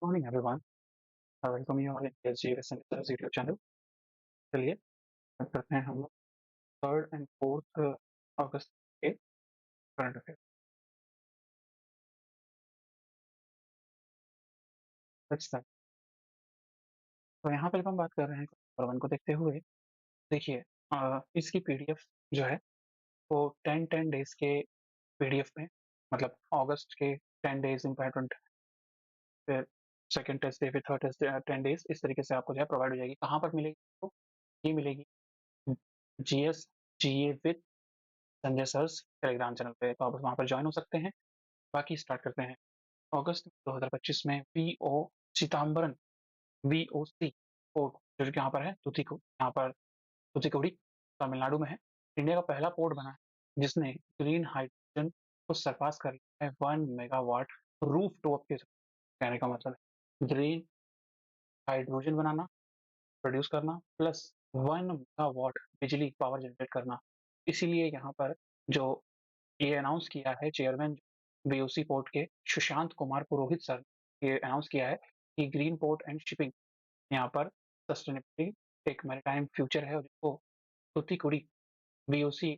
Morning everyone. I welcome you all in PSG Research YouTube channel. चलिए बात करते हैं हम लोग 3rd and 4th अगस्त के करंट अफेयर। Let's start. तो यहाँ पे जब हम बात कर रहे हैं पेपर 1 को देखते हुए, देखिए इसकी पीडीएफ जो है वो 10 डेज के पीडीएफ में, मतलब अगस्त के 10 डेज इम्पोर्टेंट, फिर सेकंड टेस्ट डे, फिर थर्ड टेस्ट डे 10 डेज, इस तरीके से आपको जो है प्रोवाइड हो जाएगी। कहाँ पर मिलेगी? तो ये मिलेगी जीएस जीए with Sanjay sir's Telegram channel पे, तो आप वहाँ पर ज्वाइन हो सकते हैं। बाकी स्टार्ट करते हैं। अगस्त 2025 में वीओ चिदम्बरम, वीओसी पोर्ट जो कि यहाँ पर है यहाँ पर तूतीकोड़ी तमिलनाडु में है। इंडिया का पहला पोर्ट बना है जिसने ग्रीन हाइड्रोजन को सरपास कर लिया है 1 मेगावाट रूफ टॉप के। कहने का मतलब है ग्रीन हाइड्रोजन बनाना, प्रोड्यूस करना प्लस 1 मेगावाट बिजली पावर जनरेट करना। इसीलिए यहाँ पर जो ये अनाउंस किया है चेयरमैन बीओसी पोर्ट के सुशांत कुमार पुरोहित सर, ये अनाउंस किया है कि ग्रीन पोर्ट एंड शिपिंग यहाँ पर सस्टेनेबिलिटी एक मैरीटाइम फ्यूचर है, और जिसको तूतीकुड़ी बीओसी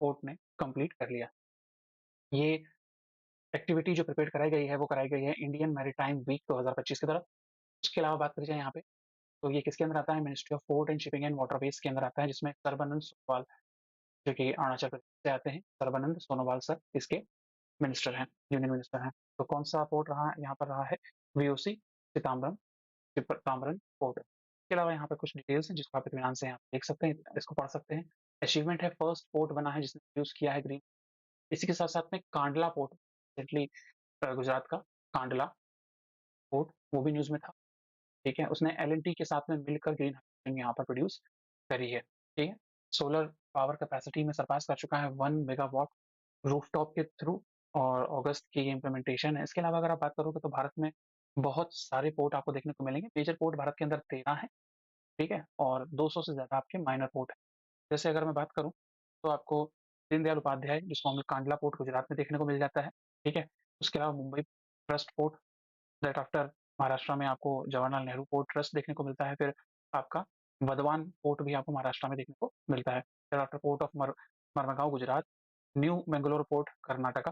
पोर्ट ने कंप्लीट कर लिया। ये एक्टिविटी जो प्रिपेयर कराई गई है वो कराई गई है इंडियन मैरीटाइम वीक 2025 की तरफ। उसके अलावा बात करी जाए यहाँ पे, तो ये किसके अंदर आता है? Ministry of port and shipping and waterways के अंदर आता है, जिसमें सर्बानंद सोनोवाल जो कि अरुणाचल प्रदेश से आते हैं, सर्बानंद सोनोवाल सर इसके मिनिस्टर हैं, यूनियन मिनिस्टर हैं। तो कौन सा पोर्ट रहा यहाँ पर रहा है? वीओसी सीताम्बरम ताम्बरम पोर्ट। इसके अलावा यहाँ पे कुछ डिटेल्स हैं जिसको आप इत्मीनान से यहाँ देख सकते हैं, इसको पढ़ सकते हैं। अचीवमेंट है, फर्स्ट पोर्ट बना है जिसने यूज किया है ग्रीन। इसी के साथ साथ में कांडला पोर्ट, रिसेंटली गुजरात का कांडला पोर्ट वो भी न्यूज में था। ठीक है, उसने एल के साथ में मिलकर ग्रीन हाइड्रोजन यहाँ पर प्रोड्यूस करी है। ठीक है, सोलर पावर कैपेसिटी में सरपास कर चुका है 1 मेगावाट रूफटॉप के थ्रू, और अगस्त की ये इम्प्लीमेंटेशन है। इसके अलावा अगर आप बात करोगे तो भारत में बहुत सारे पोर्ट आपको देखने को मिलेंगे। मेजर पोर्ट भारत के अंदर 13 है, ठीक है, और 200 से ज़्यादा आपके माइनर पोर्ट है। जैसे अगर मैं बात करूँ तो आपको दीनदयाल उपाध्याय, जिसको हम लोग कांडला पोर्ट गुजरात में देखने को मिल जाता है, ठीक है। उसके अलावा Mumbai trust port, that after Maharashtra में आपको जवाहरलाल नेहरू पोर्ट ट्रस्ट देखने को मिलता है। फिर आपका बर्दवान पोर्ट भी आपको महाराष्ट्र में देखने को मिलता है। फिर after port of Mormugao Gujarat, new Mangalore port Karnataka,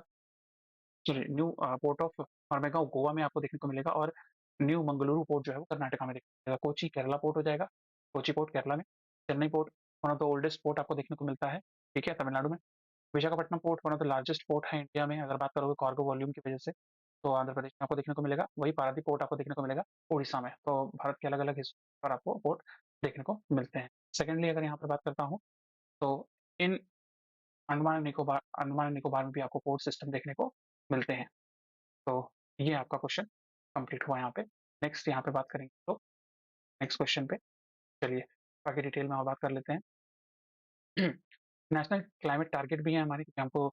sorry new port of Mormugao Goa में आपको देखने को मिलेगा, और न्यू मंगलुरु पोर्ट जो है वो कर्नाटका में देखने को मिलेगा। कोची केरला पोर्ट हो जाएगा, कोची पोर्ट केरला में। Chennai port one of the oldest port आपको देखने को मिलता है, ठीक है, तमिलनाडु में। Visakhapatnam port one of the largest port है इंडिया में, अगर बात करोगे कार्गो वॉल्यूम की वजह से, तो आंध्र प्रदेश में आपको देखने को मिलेगा। वही पारादीप पोर्ट आपको देखने को मिलेगा उड़ीसा में। तो भारत के अलग अलग हिस्सों पर आपको पोर्ट देखने को मिलते हैं। सेकेंडली अगर यहाँ पर बात करता हूँ तो इन अंडमान निकोबार में भी आपको पोर्ट सिस्टम देखने को मिलते हैं। तो ये आपका क्वेश्चन कंप्लीट हुआ यहाँ पे। नेक्स्ट यहाँ पे बात करेंगे तो नेक्स्ट क्वेश्चन पे चलिए बाकी डिटेल में और बात कर लेते हैं। नेशनल क्लाइमेट टारगेट भी है हमारे, क्योंकि हमको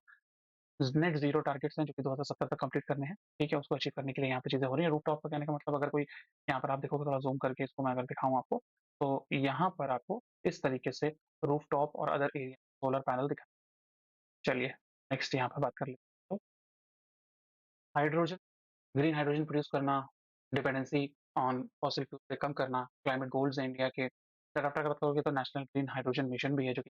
नेट जीरो टारगेट्स हैं जो कि 2070 तक कंप्लीट करने हैं। ठीक है, उसको अचीव करने के लिए यहाँ पे चीजें हो रही है। रूफ टॉप का कहने का मतलब, अगर कोई यहाँ पर आप देखोगे, थोड़ा जूम करके इसको मैं अगर दिखाऊं आपको, तो यहाँ पर आपको इस तरीके से रूफ टॉप और अदर एरिया सोलर पैनल दिखा। चलिए नेक्स्ट यहाँ पर बात कर लेते हैं। तो हाइड्रोजन, ग्रीन हाइड्रोजन प्रोड्यूस करना, डिपेंडेंसी ऑन फॉसिल फ्यूल से कम करना, क्लाइमेट गोल्स हैं इंडिया के। डाटा का बात करोगे तो नेशनल ग्रीन हाइड्रोजन मिशन भी है जो कि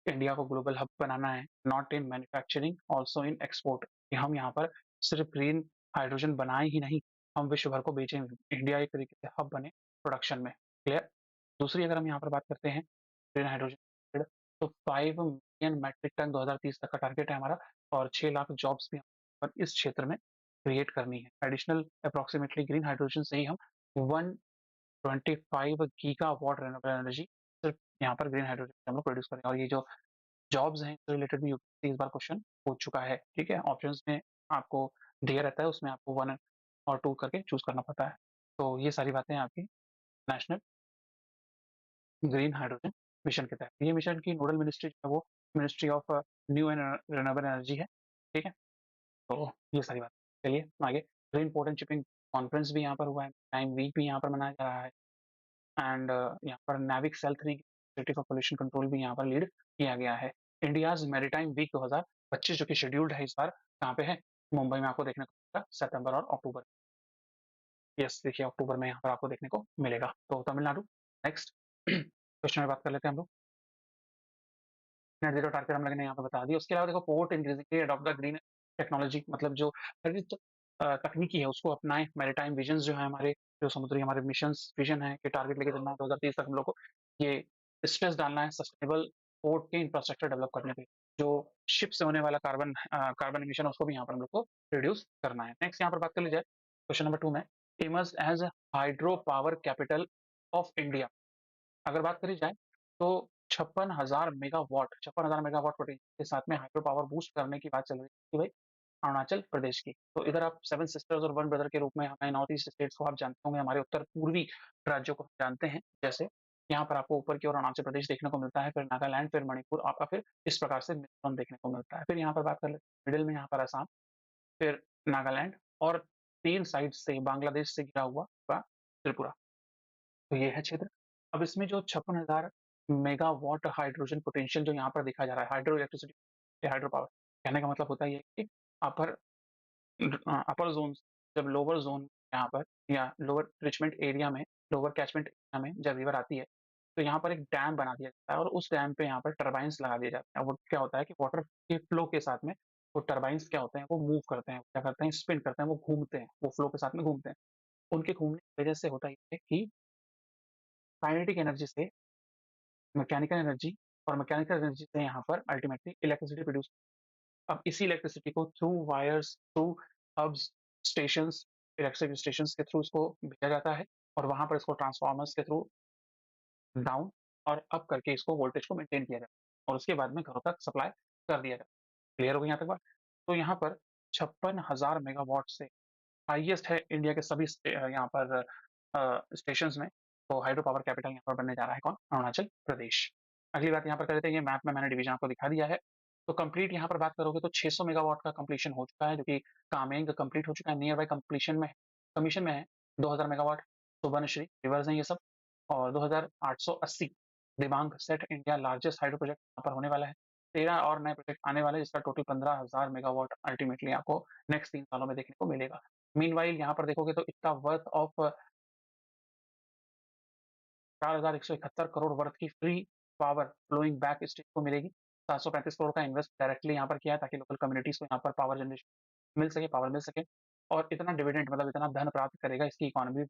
इंडिया को ग्लोबल हब बनाना है, not in manufacturing also in export, कि हम यहाँ पर सिर्फ ग्रीन हाइड्रोजन बनाए ही नहीं, हम विश्व भर को बेचेंगे। इंडिया एक तरीके से हब बने प्रोडक्शन में। क्लियर। दूसरी अगर हम यहाँ पर बात करते हैं ग्रीन हाइड्रोजन, तो 5 मिलियन मैट्रिक टन 2030 तक का टारगेट है हमारा, और 6 लाख जॉब्स भी पर इस क्षेत्र में क्रिएट करनी है। एडिशनल अप्रोक्सीमेटली ग्रीन हाइड्रोजन से ही हम 125 गीगा वॉट रेन्यूएबल एनर्जी सिर्फ यहाँ पर ग्रीन हाइड्रोजन हम लोग प्रोड्यूस करेंगे। और ये जो जॉब्स हैं रिलेटेड भी यूपीएससी इस बार क्वेश्चन पूछ चुका है। ठीक है, ऑप्शंस में आपको दिया रहता है, उसमें आपको 1 और 2 करके चूज करना पड़ता है। तो ये सारी बातें आपकी नेशनल ग्रीन हाइड्रोजन मिशन के तहत। ये मिशन की नोडल मिनिस्ट्री जो है वो ministry of new and renewable energy है। ठीक है, तो ये सारी बात। चलिए आगे। Green port and shipping conference भी यहाँ पर हुआ है, टाइम वीक भी यहाँ पर मनाया जा रहा है, एंड यहाँ पर नेविक सेल 3 सिटी फॉर पोल्यूशन कंट्रोल भी यहाँ पर लीड किया गया है। इंडियाज मैरीटाइम वीक 2025 जो कि शेड्यूल्ड है इस बार, कहाँ पे है? मुंबई में आपको देखने को मिलेगा, सितंबर और अक्टूबर। यस, देखिए अक्टूबर में यहाँ पर आपको देखने को मिलेगा। तो तमिलनाडु, नेक्स्ट क्वेश्चन में बात कर लेते हैं हम लोग। नेट ज़ीरो टारगेट हम लोगों ने यहाँ पे बता दिया। उसके अलावा देखो port increasingly adopt the green technology, मतलब जो हरित तकनीकी है उसको अपनाएँ। मैरीटाइम विजन्स जो है हमारे, जो समुद्री हमारे मिशंस विज़न है कि टारगेट लेके चलना है 2030 तक हम लोग को, ये स्ट्रेस डालना है सस्टेनेबल पोर्ट के इंफ्रास्ट्रक्चर डेवलप करने पे। जो शिप से होने वाला कार्बन एमिशन है उसको भी यहाँ पर हम लोग को रिड्यूस करना है। नेक्स्ट यहाँ पर बात कर ली जाए क्वेश्चन नंबर 2 में, emerge as hydro power capital of India. अगर बात करी जाए तो 56,000 मेगावाट पोटेंशियल के साथ में हाइड्रो पावर बूस्ट करने की बात चल रही है भाई अरुणाचल प्रदेश की। तो इधर आप सेवन सिस्टर्स और वन ब्रदर के रूप में हमें नॉर्थ ईस्ट स्टेट्स को आप जानते होंगे, हमारे उत्तर पूर्वी राज्यों को हम जानते हैं। जैसे यहाँ पर आपको ऊपर की ओर अरुणाचल प्रदेश देखने को मिलता है, फिर नागालैंड, फिर मणिपुर, आपका फिर इस प्रकार से मिजोरम देखने को मिलता है। फिर यहाँ पर बात कर लेते हैं मिडिल में, यहाँ पर असम, फिर नागालैंड और 3 साइड से बांग्लादेश से घिरा हुआ आपका त्रिपुरा। तो ये है क्षेत्र। अब इसमें जो 56,000 मेगावाट हाइड्रोजन पोटेंशियल जो यहाँ पर देखा जा रहा है, हाइड्रो इलेक्ट्रिसिटी या हाइड्रो पावर, कहने का मतलब होता है ये कि अपर अपर ज़ोन, जब लोअर ज़ोन यहाँ पर या लोअर रिचमेंट एरिया में, लोअर कैचमेंट एरिया में जब रिवर आती है, तो यहाँ पर एक डैम बना दिया जाता है और उस डैम पे यहाँ पर टरबाइन्स लगा दिए जाते हैं। वो क्या होता है कि वाटर के फ्लो के साथ में वो टरबाइन्स क्या होते हैं, वो मूव करते हैं, क्या करते हैं, स्पिन करते हैं, वो घूमते हैं, वो फ्लो के साथ में घूमते हैं। उनके घूमने की वजह से होता ये है कि काइनेटिक एनर्जी से मैकेनिकल एनर्जी और मैकेनिकल एनर्जी से यहाँ पर अल्टीमेटली इलेक्ट्रिसिटी प्रोड्यूस। अब इसी इलेक्ट्रिसिटी को through wires, through hubs, stations, electric stations के थ्रू इसको भेजा जाता है और वहाँ पर इसको ट्रांसफार्मर्स के थ्रू डाउन और अप करके इसको वोल्टेज को मेंटेन किया जाता है और उसके बाद में घरों तक सप्लाई कर दिया जाता है। क्लियर हो गई यहाँ तक बात? तो यहाँ पर 56,000 मेगावाट से हाईएस्ट है इंडिया के सभी यहाँ पर स्टेशंस में। तो हाइड्रो पावर कैपिटल यहाँ पर बनने जा रहा है कौन? अरुणाचल प्रदेश। अगली बात यहाँ पर कर लेते हैं, ये मैप में मैंने डिवीजन आपको दिखा दिया है। तो कंप्लीट यहाँ पर बात करोगे तो 600 मेगावाट का कंप्लीशन हो चुका है, जो कि कामेंग कंप्लीट हो चुका है, नियर बाय कंप्लीशन में कमीशन में है। 2000 मेगावाट सुबर्णश्री रिवर्स हैं ये सब, और 2880 Dibang set India largest hydro project यहाँ पर होने वाला है। 13 और नए प्रोजेक्ट आने वाले हैं जिसका टोटल 15,000 मेगावाट अल्टीमेटली आपको नेक्स्ट 3 सालों में देखने को मिलेगा। मीनवाइल यहाँ पर देखोगे तो इसका वर्थ ऑफ 4,171 करोड़ वर्थ की free power flowing back state को मिलेगी। 735 करोड़ का इन्वेस्ट डायरेक्टली यहाँ पर किया है ताकि लोकल कम्युनिटीज को यहाँ पर पावर जनरेशन मिल सके, पावर मिल सके, और इतना डिविडेंड मतलब इतना धन प्राप्त करेगा, इसकी इकोनॉमी भी,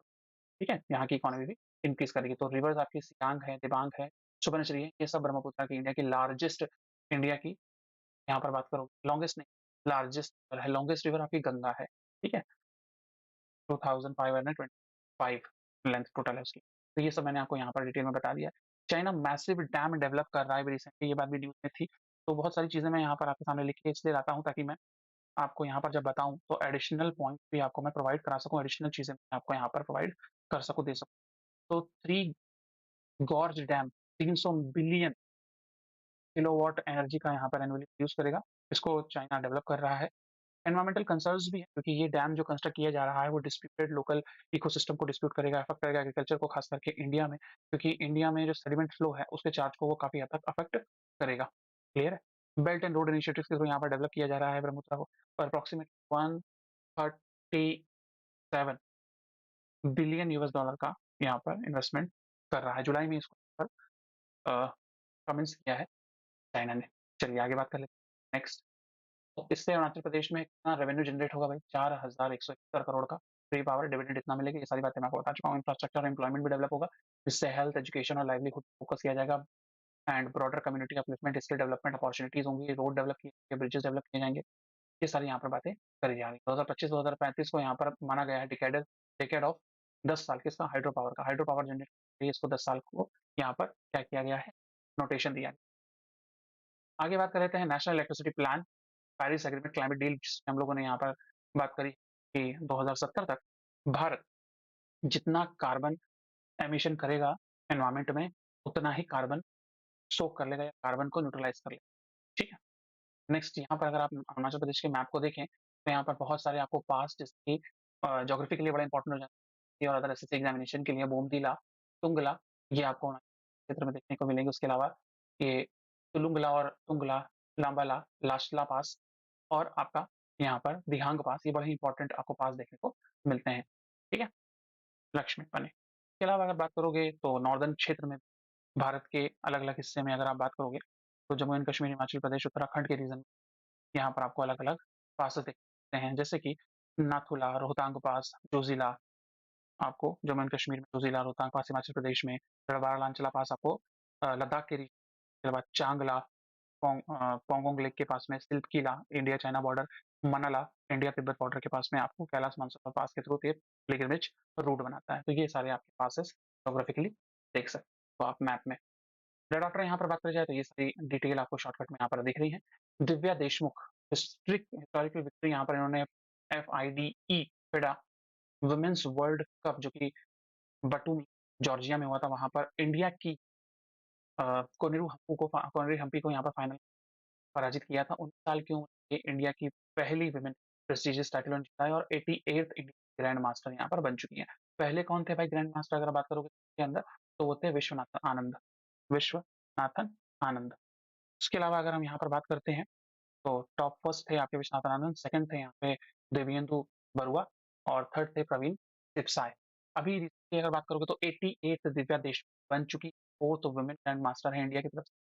ठीक है, यहाँ की इकोनॉमी भी इंक्रीज करेगी। तो रिवर्स आपकी सियांग है, दिबांग है, सुबर्णश्री है, ये सब ब्रह्मपुत्र की इंडिया की लार्जेस्ट, इंडिया की यहाँ पर बात करो लॉन्गेस्ट नहीं, लार्जेस्ट है, लॉन्गेस्ट रिवर आपकी गंगा है, ठीक है, 2525 लेंथ टोटल है उसकी। तो ये सब मैंने आपको यहाँ पर डिटेल में बता दिया है। चाइना मैसिव डैम डेवलप कर रहा है, अभी रिसेंटली ये बात भी न्यूज़ में थी। तो बहुत सारी चीज़ें मैं यहाँ पर आपके सामने लिख के इसलिए लाता हूँ ताकि मैं आपको यहाँ पर जब बताऊँ तो एडिशनल पॉइंट भी आपको मैं प्रोवाइड करा सकूँ, एडिशनल चीज़ें मैं आपको यहाँ पर प्रोवाइड कर सकूँ, दे सकूँ। तो 3 gorge dam 300 billion kilowatt energy का यहाँ पर एनुअली प्रोड्यूस करेगा। इसको चाइना डेवलप कर रहा है। एनवायरमेंटल कंसर्न्स भी है क्योंकि ये डैम जो कंस्ट्रक्ट किया जा रहा है वो डिस्प्यूटेड लोकल इकोसिस्टम को डिस्प्यूट करेगा, अफेक्ट करेगा एग्रीकल्चर को, खास करके इंडिया में, क्योंकि इंडिया में जो सेडिमेंट फ्लो है उसके चार्ज को वो काफी हद तक अफेक्ट करेगा। क्लियर है? बेल्ट एंड रोड इनिशिएटिव के थ्रू यहाँ पर डेवलप किया जा रहा है ब्रह्मपुत्र को, और अप्रोक्सीमेट 137 बिलियन यूएस डॉलर का यहाँ पर इन्वेस्टमेंट कर रहा है। जुलाई में इसको कमेंस किया है चाइना ने। चलिए आगे बात कर लेते हैं नेक्स्ट। तो इससे अरुणाचल प्रदेश में कितना रेवेन्यू जनरेट होगा भाई? 4,171 करोड़ का फ्री पावर डिविडेंड इतना मिलेगा। ये सारी बातें मैं आपको बता चुका हूँ। इंफ्रास्ट्रक्चर और एम्प्लॉयमेंट भी डेवलप होगा, जिससे हेल्थ, एजुकेशन और लाइवलीहुड फोकस किया जाएगा, and broader community upliftment, skill development opportunities होंगी, रोड डेवलप किए जाएंगे, ब्रिजेस डेवलप किए जाएंगे। ये सारी यहाँ पर बातें करी जा रही है। 2025-2035 को यहाँ पर माना गया है डिकेड ऑफ 10 साल किसका? हाइड्रो पावर का। हाइड्रो पावर जनरेट के लिए इसको 10 साल को यहाँ पर क्या किया गया है? नोटेशन दिया गया। आगे बात कर लेते हैं national electricity plan, Paris agreement, climate deal, जिसमें हम लोगों ने यहाँ पर बात करी कि 2070 तक भारत जितना कार्बन एमिशन करेगा एनवायरमेंट में, उतना ही कार्बन सोक कर लेगा या कार्बन को न्यूट्रलाइज कर लेगा। ठीक है। नेक्स्ट यहाँ पर अगर आप अरुणाचल प्रदेश के मैप को देखें तो यहाँ पर बहुत सारे आपको पास, जैसे कि ज्योग्राफी के लिए बड़ा इंपॉर्टेंट हो जाता है और अदर एसएससी एग्जामिनेशन के लिए बोमदीला, तुंगला, ये आपको क्षेत्र में देखने को मिलेंगे। उसके अलावा ये तुलुंगला और तुंगला, लांबाला, लाशला पास, और आपका यहाँ पर दिहांग पास, ये बड़े इंपॉर्टेंट आपको पास देखने को मिलते हैं। ठीक है। लक्ष्मी बने। इसके अलावा अगर बात करोगे तो नॉर्दर्न क्षेत्र में भारत के अलग-अलग हिस्से में अगर आप बात करोगे, तो जम्मू एंड कश्मीर, हिमाचल प्रदेश, उत्तराखंड के रीजन यहाँ पर आपको अलग-अलग पासेस दिख सकते हैं, जैसे कि नाथुला, रोहतांग पास, जोजिला आपको जम्मू एंड कश्मीर में, जोजिला, रोहतांग पास हिमाचल प्रदेश में, गढ़वाल-अंचला पास आपको लद्दाख के रीजन, उसके बाद चांगला, पोंगोंग लेक के पास में, सिल्पकिला, इंडिया चाइना बॉर्डर, मनाला, इंडिया तिब्बत बॉर्डर के पास में आपको कैलाश मानसरोवर पास के थ्रू ये पिलग्रिमेज रूट बनाता है। तो ये सारे आपके पासेस ज्योग्राफिकली देख सकते हो तो आप मैप में। रेड आफ्टर यहाँ पर बात करी जाए तो ये सारी डिटेल आपको शॉर्टकट में यहाँ पर दिख रही है। दिव्या देशमुख हिस्टोरिकल विक्ट्री यहाँ पर इन्होंने FIDE फिडा वुमेन्स वर्ल्ड कप जो कि बटूमी जॉर्जिया में हुआ था, वहां पर इंडिया की कोनेरू हम्पी को यहाँ पर फाइनल पराजित किया था। 19 साल की उम्र में इंडिया की पहली विमेन प्रेस्टिजियस टाइटल जीता है और 88th इंडियन ग्रैंड मास्टर यहाँ पर बन चुकी हैं। पहले कौन थे भाई ग्रैंड मास्टर अगर बात करोगे के अंदर, तो वो थे विश्वनाथन आनंद। उसके अलावा अगर हम यहाँ पर बात करते हैं तो टॉप फर्स्ट थे आपके विश्वनाथन आनंद, सेकंड थे यहाँ पे देवेंदु बरुआ और थर्ड थे प्रवीण सिपसाय। अभी recently अगर बात करोगे तो 88th दिव्या देशमुख बन चुकी फोर्थ वुमेन ग्रैंड मास्टर है इंडिया की तरफ से।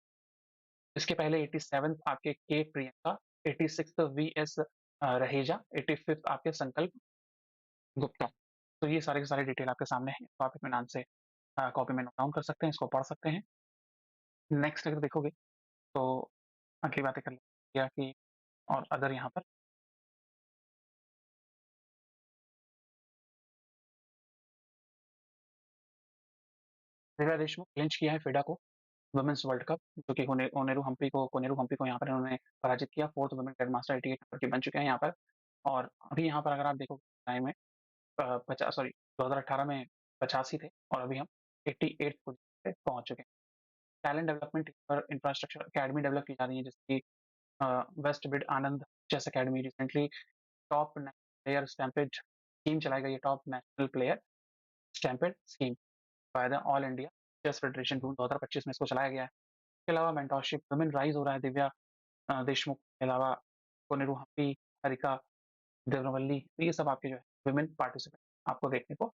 इसके पहले 87th आपके के Priyanka, 86th VS Raheja, 85th आपके संकल्प गुप्ता। तो ये सारे के सारे डिटेल आपके सामने है, तो आप इत्मीनान से कॉपी में नोट डाउन कर सकते हैं, इसको पढ़ सकते हैं। नेक्स्ट अगर देखोगे तो अगली बातें कर लेते हैं कि और अदर यहाँ पर दिव्या देशमुख क्लिंच किया है फिडा को वुमेन्स वर्ल्ड कप, जो कि कोनेरू हम्पी को यहाँ पर इन्होंने पराजित किया। Fourth women grand master 88 number की बन चुके हैं यहाँ पर। और अभी यहाँ पर अगर आप देखोगे टाइम में 2018 में 85 थे और अभी हम 88th पोजीशन पे पहुंच चुके हैं। टैलेंट डेवलपमेंट पर इंफ्रास्ट्रक्चर अकेडमी डेवलप की जा रही है, जैसे कि Westbridge Anand chess academy, recently top player stipend scheme चलाई गई है, top national player stipend scheme by the all India chess federation June 2025 में इसको चलाया गया है। इसके अलावा मेंटोरशिप वुमेन राइज हो रहा है, दिव्या देशमुख के अलावा कोनेरू हम्पी, हरिका देवरवल्ली, तो ये सब आपके जो है वुमेन पार्टिसिपेंट आपको देखने को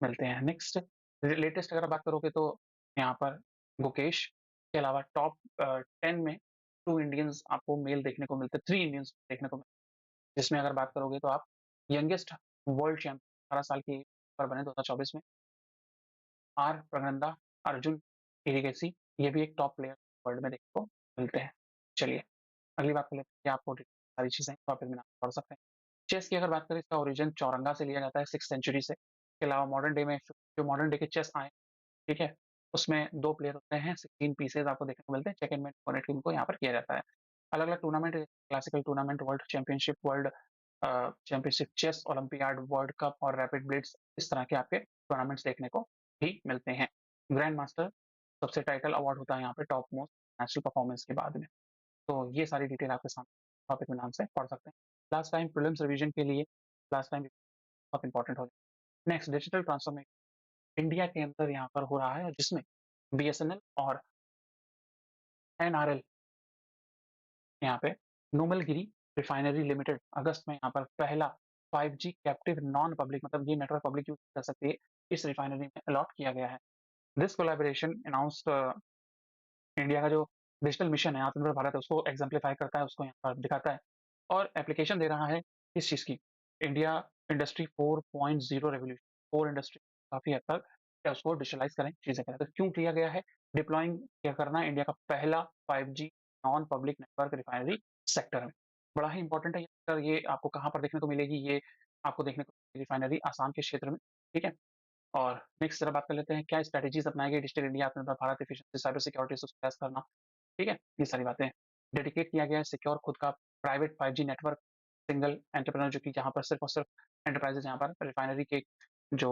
मिलते हैं। नेक्स्ट लेटेस्ट अगर बात करोगे तो यहाँ पर गुकेश के अलावा टॉप 10 में 2 इंडियंस आपको मेल देखने को मिलते हैं, 3 इंडियंस देखने को मिलते हैं, जिसमें अगर बात करोगे तो आप यंगेस्ट वर्ल्ड चैंपियन 18 साल की पर बने 2024 में आर प्रगनंदा अर्जुन इरिगेसी, ये भी एक टॉप प्लेयर वर्ल्ड में देखने को मिलते हैं। चलिए अगली बात कर लेते हैं कि आपको सारी चीजें टॉपिक में पढ़ सकते हैं। चेस की अगर बात करें इसका ओरिजिन चौरंगा से लिया जाता है 6th सेंचुरी से। इसके अलावा मॉडर्न डे में जो मॉडर्न डे के चेस आए, ठीक है, उसमें 2 प्लेयर होते हैं, 16 पीसेज आपको देखने को मिलते हैं, चेक एंड मेट फॉर्मेट को यहाँ पर किया जाता है। अलग-अलग tournament, classical tournament, world championship, world championship, chess olympiad, world cup और रैपिड ब्लिट्ज, इस तरह के आपके टूर्नामेंट्स देखने को भी मिलते हैं। ग्रैंड मास्टर सबसे टाइटल अवार्ड होता है यहाँ पे टॉप मोस्ट नेशनल परफॉर्मेंस के बाद में। तो ये सारी डिटेल आपके सामने टॉपिक में नाम से पढ़ सकते हैं। लास्ट टाइम प्रीलिम्स रिवीजन के लिए लास्ट टाइम बहुत इंपॉर्टेंट हो गया। नेक्स्ट डिजिटल ट्रांसफॉर्मेशन इंडिया के अंदर यहाँ पर हो रहा है, जिसमें BSNL और NRL यहाँ पे नोमलगिरी रिफाइनरी लिमिटेड अगस्त में यहाँ पर पहला 5G कैप्टिव नॉन पब्लिक, मतलब ये नेटवर्क पब्लिक यूज कर सकती है, इस रिफाइनरी में अलॉट किया गया है। दिस कोलैबोरेशन अनाउंस्ड इंडिया का जो डिजिटल मिशन है आत्मनिर्भर भारत है, उसको एग्जाम्पलीफाई करता है, उसको यहाँ पर दिखाता है और एप्लीकेशन दे रहा है इस चीज़ की। India industry 4.0 revolution, core industry काफ़ी हद तक क्या उसको डिजिटलाइज करें, चीज़ें करें। तो क्यों किया गया है? डिप्लॉइंग क्या करना है इंडिया का पहला 5G non public network refinery sector में। बड़ा ही इंपॉर्टेंट है ये सेक्टर, ये आपको कहाँ पर देखने को मिलेगी? ये आपको देखने को रिफाइनरी आसाम के क्षेत्र में, ठीक है? और नेक्स्ट जरा बात कर लेते हैं, क्या स्ट्रैटेजीज अपनाई गई डिजिटल इंडिया, आत्मनिर्भर भारत, एफिशिएंसी, साइबर सिक्योरिटी सुक्सेस करना, ठीक है? ये सारी बातें डेडिकेट किया गया है सिक्योर खुद का private 5G network, single entrepreneur, जो कि जहाँ पर सिर्फ और सिर्फ एंटरप्राइजेज यहाँ पर रिफाइनरी के जो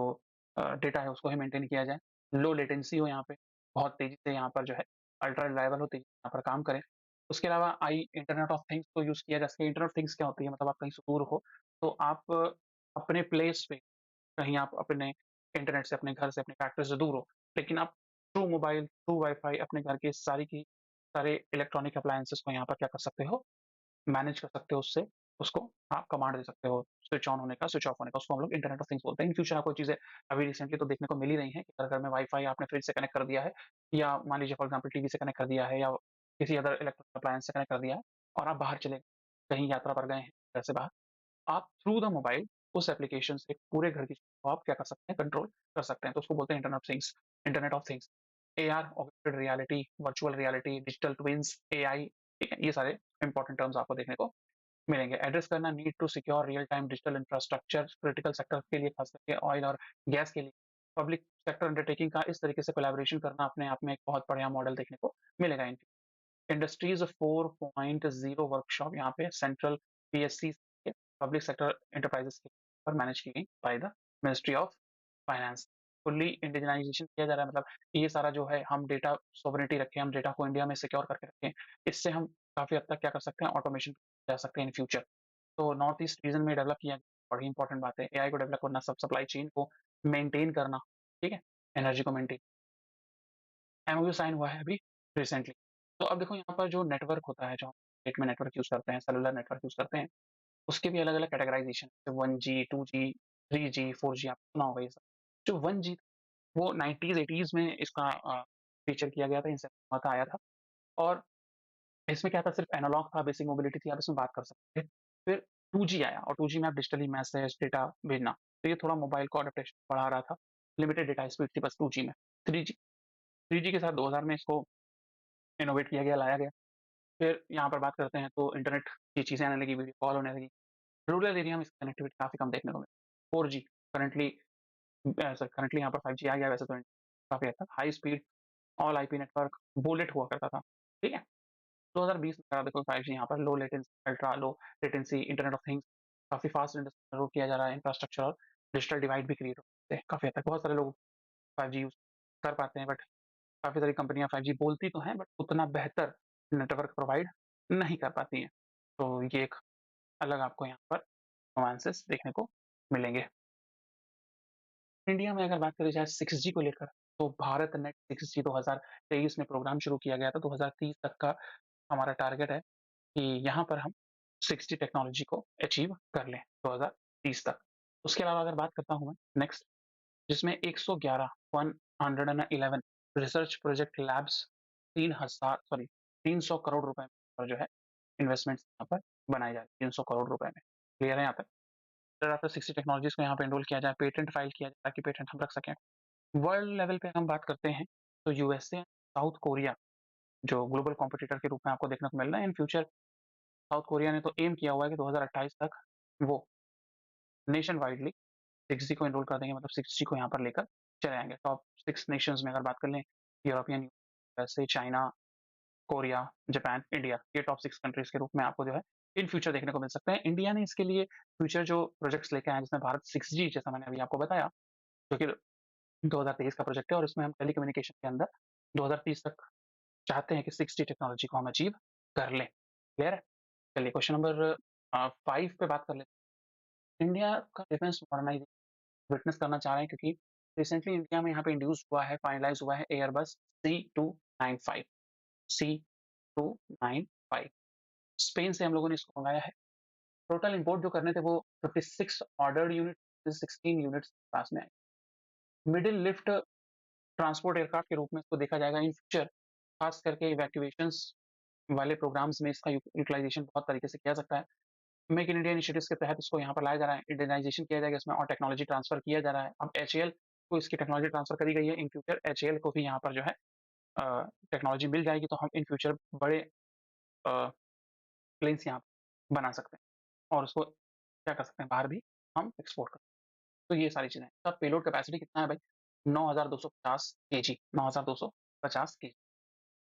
डेटा है उसको ही मेंटेन किया जाए, लो लेटेंसी हो यहाँ पे, बहुत तेजी से यहाँ पर जो है अल्ट्रा रिलायबल हो, तेजी से यहाँ पर काम करें। उसके अलावा आई इंटरनेट ऑफ थिंग्स को यूज़ किया जा सके। इंटरनेट ऑफ थिंग्स क्या होती है? मतलब आप कहीं से दूर हो, तो आप अपने प्लेस पे, कहीं आप अपने इंटरनेट से, अपने घर से, अपने फैक्ट्री से दूर हो, लेकिन आप थ्रू मोबाइल, थ्रू वाईफ़ाई अपने घर के सारे इलेक्ट्रॉनिक अप्लायंसेस को यहाँ पर क्या कर सकते हो? मैनेज कर सकते हो उससे उसको आप कमांड दे सकते हो, स्विच ऑन होने का, स्विच ऑफ होने का, उसको हम लोग इंटरनेट ऑफ थिंग्स बोलते हैं। इन फ्यूचर आपको चीज़ें अभी रिसेंटली तो देखने को मिल ही रही हैं कि हर घर में वाई-फाई आपने फ्रिज से कनेक्ट कर दिया है या मान लीजिए फॉर एग्ज़ाम्पल टीवी से कनेक्ट कर दिया है या किसी अदर इलेक्ट्रिक अप्लायंस से कनेक्ट कर दिया है और आप बाहर चले गए, कहीं यात्रा पर गए हैं घर से बाहर, आप थ्रू द मोबाइल उस एप्लीकेशन से पूरे घर की चीज़ों को आप क्या कर सकते हैं, कंट्रोल कर सकते हैं। तो उसको बोलते हैं internet of things. AR, augmented reality, virtual reality, digital twins, AI, ठीक है? ये सारे इंपॉर्टेंट टर्म्स आपको देखने को मिलेंगे। एड्रेस करना need to secure real time digital infrastructure, critical sector के लिए खास करके ऑयल और गैस के लिए पब्लिक सेक्टर अंडरटेकिंग का इस तरीके से कोलैबोरेशन करना अपने आप में एक बहुत बढ़िया मॉडल देखने को मिलेगा। इंडस्ट्रीज 4.0 वर्कशॉप यहाँ पे सेंट्रल पीएससी के पब्लिक सेक्टर एंटरप्राइजेस के पर मैनेज की गई by the ministry of finance. Fully indigenisation किया जा रहा है, मतलब ये सारा जो है हम डेटा सोवरेनिटी रखें, हम डेटा को इंडिया में सिक्योर करके रखें, इससे हम काफी हद तक क्या कर सकते हैं, ऑटोमेशन जा सकते हैं इन फ्यूचर। तो नॉर्थ ईस्ट रीजन में डेवलप किया गया, बड़ी इंपॉर्टेंट बात है। एआई को डेवलप करना, सब सप्लाई चेन को मेंटेन करना, ठीक है, एनर्जी को मेंटेन। एमओयू साइन हुआ है अभी रिसेंटली। तो अब देखो यहाँ पर जो नेटवर्क होता है, जो हम नेट में नेटवर्क यूज़ करते हैं, सेलुलर नेटवर्क यूज़ करते हैं, उसके भी अलग-अलग कैटेगराइज़ेशन है, 1G, 2G, 3G, 4G आपने सुना होगा ये सब। जो 1G वो 90s 80s में इसका फीचर किया गया था, इंसेप्शन का आया था और इसमें क्या था, सिर्फ एनालॉग था, बेसिक मोबिलिटी थी, आप इसमें बात कर सकते थे। फिर 2G आया और 2G में आप डिजिटली मैसेज, डेटा भेजना, तो ये थोड़ा मोबाइल को एडॉप्टेशन बढ़ा रहा था। लिमिटेड डेटा स्पीड थी बस 2G में। 3G 3G के साथ 2000 में इसको इनोवेट किया गया, लाया गया। फिर यहाँ पर बात करते हैं तो इंटरनेट की चीज़ें आने लगी, वीडियो कॉल होने लगी। रूरल एरिया में इसकी कनेक्टिविटी काफ़ी कम देखने को मिली। 4G करंटली करंटली यहाँ पर 5G आ गया वैसे तो काफ़ी हद तक। High speed all IP network bullet हुआ करता था, ठीक है? 2020 में अगर देखो 5G यहाँ पर low latency, ultra low latency, internet of things, काफ़ी फास्ट इंडस्ट्री किया जा रहा है, इंफ्रास्ट्रक्चर और डिजिटल डिवाइड भी क्रिएट होते हैं काफ़ी हद तक। बहुत सारे लोग 5G यूज़ कर पाते हैं बट काफ़ी सारी कंपनियाँ 5G बोलती तो हैं बट उतना बेहतर नेटवर्क प्रोवाइड नहीं कर पाती हैं। तो ये एक अलग आपको यहाँ पर नुआंसेस देखने को मिलेंगे। इंडिया में अगर बात करी जाए 6G को लेकर, तो भारत नेट 6G 2023 में प्रोग्राम शुरू किया गया था। 2030 तक का हमारा टारगेट है कि यहाँ पर हम 6G टेक्नोलॉजी को अचीव कर लें 2030 तक। उसके अलावा अगर बात करता हूँ मैं नेक्स्ट, जिसमें 111 111 रिसर्च प्रोजेक्ट लैब्स 300 करोड़ रुपए पर जो है इन्वेस्टमेंट्स यहाँ पर बनाए जा रहे हैं, 300 करोड़ रुपए में। क्लियर है यहाँ तक? फिर आफ्टर 60 टेक्नोलॉजीज को यहाँ पे एनरोल किया जाए, पेटेंट फाइल किया जाए ताकि पेटेंट हम रख सकें। वर्ल्ड लेवल पे हम बात करते हैं तो यूएसए, साउथ कोरिया जो ग्लोबल कॉम्पिटिटर के रूप में आपको देखने को मिल रहा है इन फ्यूचर। साउथ कोरिया ने तो एम किया हुआ है कि 2028 तक वो नेशन वाइडली 6G को एनरोल कर देंगे, मतलब 6G को यहाँ पर लेकर चले आएंगे। टॉप 6 नेशंस में अगर बात कर लें, European USA, China, Korea, Japan, India, ये टॉप 6 कंट्रीज के रूप में आपको जो है इन फ्यूचर देखने को मिल सकते हैं। इंडिया ने इसके लिए फ्यूचर जो प्रोजेक्ट्स लेके आए हैं, जिसमें भारत 6G जैसा मैंने अभी आपको बताया, जो कि 2023 का प्रोजेक्ट है और इसमें हम टेलीकम्युनिकेशन के अंदर 2030 तक चाहते हैं कि 6G टेक्नोलॉजी को हम अचीव कर लें। क्लियर है? चलिए क्वेश्चन नंबर 5 पे बात कर लेते हैं। इंडिया का डिफेंस मॉडर्नाइजेशन विटनेस करना चाह रहे हैं क्योंकि रिसेंटली इंडिया में यहाँ पे इंड्यूस हुआ है, फाइनलाइज हुआ है एयरबस C295 C295 स्पेन से हम लोगों ने इसको मंगाया है। टोटल इंपोर्ट जो करने थे वो 56 ऑर्डर्ड यूनिट, 16 यूनिट्स पास में आए। मिडिल लिफ्ट ट्रांसपोर्ट एयरक्राफ्ट के रूप में इसको देखा जाएगा इन फ्यूचर, खास करके इवैक्यूएशंस वाले प्रोग्राम्स में इसका यूटिलाइजेशन बहुत तरीके से किया सकता है। मेक इन इंडिया इनिशिएटिव्स के तहत इसको यहाँ पर लाया जा रहा है, इंडियनाइजेशन किया जाएगा इसमें और टेक्नोलॉजी ट्रांसफर किया जा रहा है। अब एचएएल को इसकी टेक्नोलॉजी ट्रांसफर करी गई है, इन फ्यूचर एचएएल को भी यहाँ पर जो है टेक्नोलॉजी मिल जाएगी तो हम इन फ्यूचर बड़े प्लेन्स यहाँ बना सकते हैं और उसको क्या कर सकते हैं, बाहर भी हम एक्सपोर्ट कर सकते हैं। तो ये सारी चीज़ें हैं। इसका पेलोड कैपेसिटी कितना है भाई? 9250 केजी, 9250 केजी।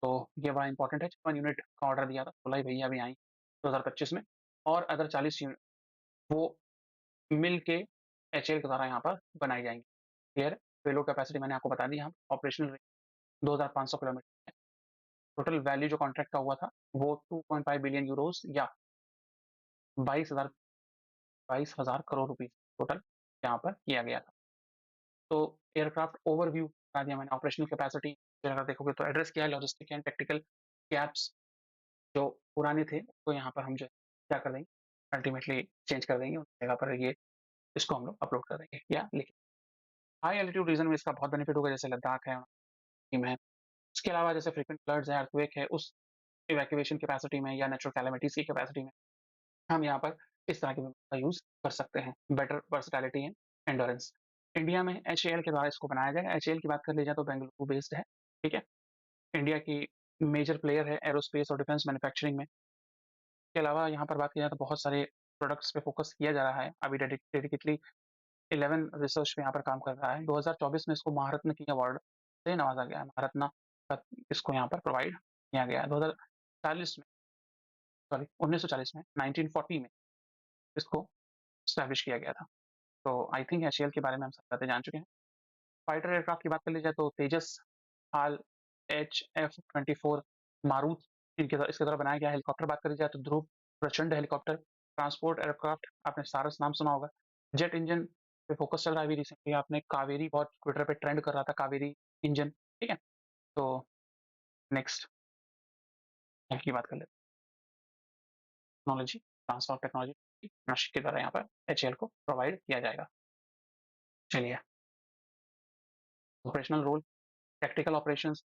तो ये बड़ा इंपॉर्टेंट है। 56 यूनिट का ऑर्डर दिया था, 16 ही भैया अभी आई 2025 में और अदर 40 यूनिट वो मिल के एचएएल के द्वारा यहाँ पर बनाई जाएँगी। क्लियर है? पेलोड कैपेसिटी मैंने आपको बता दी यहाँ ऑपरेशनल रेंज 2500 किलोमीटर है। टोटल वैल्यू जो कॉन्ट्रैक्ट का हुआ था वो 2.5 बिलियन यूरोज़ या 22,000 22,000 करोड़ रुपए टोटल यहाँ पर किया गया था। तो एयरक्राफ्ट ओवरव्यू बता दिया मैंने, ऑपरेशनल कैपेसिटी अगर देखोगे तो एड्रेस किया है, लॉजिस्टिक एंड टेक्टिकल गैप्स जो पुराने थे, उसको यहाँ पर हम जो है क्या कर देंगे, अल्टीमेटली चेंज कर देंगे, उस जगह पर ये इसको हम लोग अपलोड कर देंगे या लिखें। हाई एल्टीट्यूड रीजन में इसका बहुत बेनिफिट होगा, जैसे लद्दाख है, सिक्किम है। इसके अलावा जैसे फ्रीक्वेंट फ्लड्स है, अर्थक्वेक है, उस इवैक्यूएशन कैपेसिटी में या नेचुरल कैलेमिटीज़ की कैपेसिटी में हम यहाँ पर इस तरह के विमान का यूज़ कर सकते हैं। Better versatility and endurance. India में एचएएल के द्वारा इसको बनाया गया है। एचएएल की बात कर ली जाए तो बेंगलुरु बेस्ड है, ठीक है? इंडिया की मेजर प्लेयर है एरोस्पेस और डिफेंस मैन्युफैक्चरिंग में। इसके अलावा यहाँ पर बात की जाए तो बहुत सारे प्रोडक्ट्स पे फोकस किया जा रहा है। अभी डेडिकेटली 11 रिसर्च पे यहाँ पर काम कर रहा है। 2024 में इसको महारत्न की अवार्ड से नवाजा गया है। महारत्ना का इसको यहाँ पर प्रोवाइड किया गया है। 2040 में, सॉरी 1940 में, 1940 में इसको एस्टैब्लिश किया गया था। तो आई थिंक एचएएल के बारे में हम सब बातें जान चुके हैं। फाइटर एयरक्राफ्ट की बात कर ली जाए तो तेजस, हाल, HF-24, मारुत इसके द्वारा बनाया गया हेलीकॉप्टर बात करी जाए तो ध्रुव, प्रचंड हेलीकॉप्टर, ट्रांसपोर्ट एयरक्राफ्ट, आपने सारस नाम सुना होगा। जेट इंजन पे फोकस चल रहा है अभी रिसेंटली, आपने कावेरी बहुत ट्विटर पे ट्रेंड कर रहा था, कावेरी इंजन, ठीक है? तो नेक्स्ट की बात कर लेते हैं। Technology, transfer of technology Nashik के द्वारा यहाँ पर एचएएल को प्रोवाइड किया जाएगा। चलिए, operational role, tactical operations,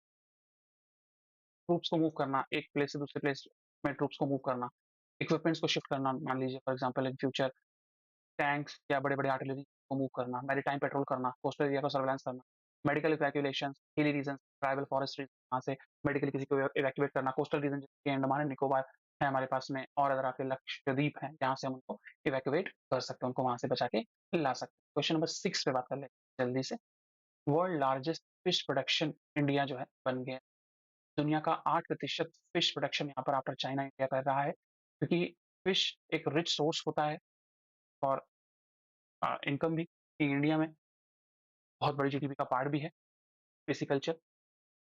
troops को मूव करना, एक प्लेस से दूसरे प्लेस में ट्रूप्स को मूव करना, इक्विपमेंट्स को शिफ्ट करना, मान लीजिए for example in future tanks या बड़े-बड़े आर्टिलरी को मूव करना, मैरीटाइम पेट्रोल करना, कोस्टल एरिया का सर्वेलेंस करना, मेडिकल इवैक्यूएशंस, हिली रीजन्स, ट्राइबल फॉरेस्ट रीजन, वहाँ से मेडिकली किसी को इवैक्यूएट करना, कोस्टल रीजन जैसे अंडमान एंड निकोबार है हमारे पास में, और अगर आपके लक्षद्वीप है जहाँ से हम उनको इवैक्यूएट कर सकते हैं, उनको वहाँ से बचा के ला सकते हैं। क्वेश्चन नंबर 6 पे बात कर लेते हैं जल्दी से। World largest fish production India जो है बन गया। दुनिया का 8% फिश प्रोडक्शन यहाँ पर आफ्टर चाइना इंडिया कर रहा है, क्योंकि फिश एक रिच सोर्स होता है और इनकम भी। इंडिया में बहुत बड़ी जीडीपी का पार्ट भी है फिशिकल्चर,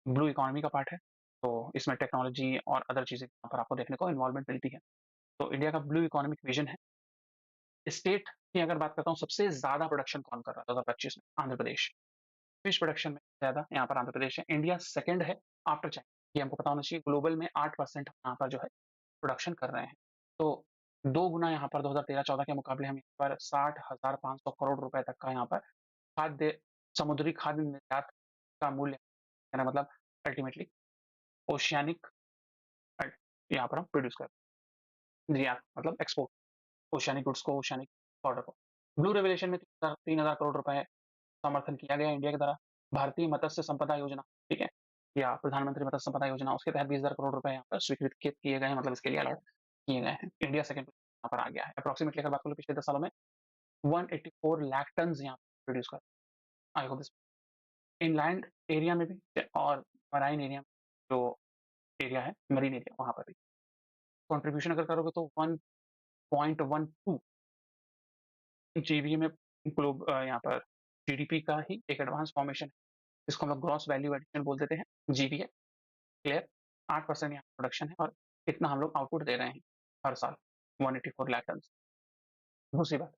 ब्लू इकोनॉमी का पार्ट है, तो इसमें टेक्नोलॉजी और अदर चीज़ें यहाँ पर आपको देखने को इन्वॉल्वमेंट मिलती है। तो इंडिया का ब्लू इकोनॉमिक विजन है। स्टेट की अगर बात करता हूँ, सबसे ज़्यादा प्रोडक्शन कौन कर रहा है 2025 में? आंध्र प्रदेश। फिश प्रोडक्शन में ज़्यादा यहाँ पर आंध्र प्रदेश है। इंडिया सेकंड है आफ्टर चाइना। ये हमको पता होना चाहिए। ग्लोबल में 8% यहाँ पर जो है प्रोडक्शन कर रहे हैं। तो 2 गुना यहाँ पर 2013-14 के मुकाबले हम यहाँ पर 60,500 करोड़ रुपए तक का यहाँ पर खाद्य, समुद्री खाद्य निर्यात का मूल्य, मेरा मतलब अल्टीमेटली ओशियानिक यहाँ पर हम प्रोड्यूस कर निर्यात मतलब एक्सपोर्ट, ओशियानिक गुड्स को, ओशियानिक ऑर्डर को। ब्लू रेवोल्यूशन में 3,000 करोड़ रुपए समर्थन किया गया इंडिया के द्वारा। भारतीय मत्स्य संपदा योजना, ठीक है? या प्रधानमंत्री मत्स्य संपदा योजना, उसके तहत 20,000 करोड़ रुपए यहाँ पर स्वीकृत किए गए हैं, मतलब इसके लिए अलॉट किए गए हैं। इंडिया सेकंड यहाँ पर आ गया है। अप्रॉक्सिमेटली अगर बात करूँ पिछले 10 सालों में 184 लाख टन यहाँ प्रोड्यूस कर, आई होप दिस। इनलैंड एरिया में भी और मराइन एरिया में, जो एरिया है मरीन एरिया, वहाँ पर भी कंट्रीब्यूशन अगर करोगे तो 1.12 जीबीए में यहाँ पर जीडीपी का ही एक एडवांस फॉर्मेशन है, जिसको हम लोग ग्रॉस वैल्यू एडिशन बोल देते हैं, जीबीए। क्लियर? 8% यहाँ प्रोडक्शन है और इतना हम लोग आउटपुट दे रहे हैं हर साल, 184 लाख टन। दूसरी बात,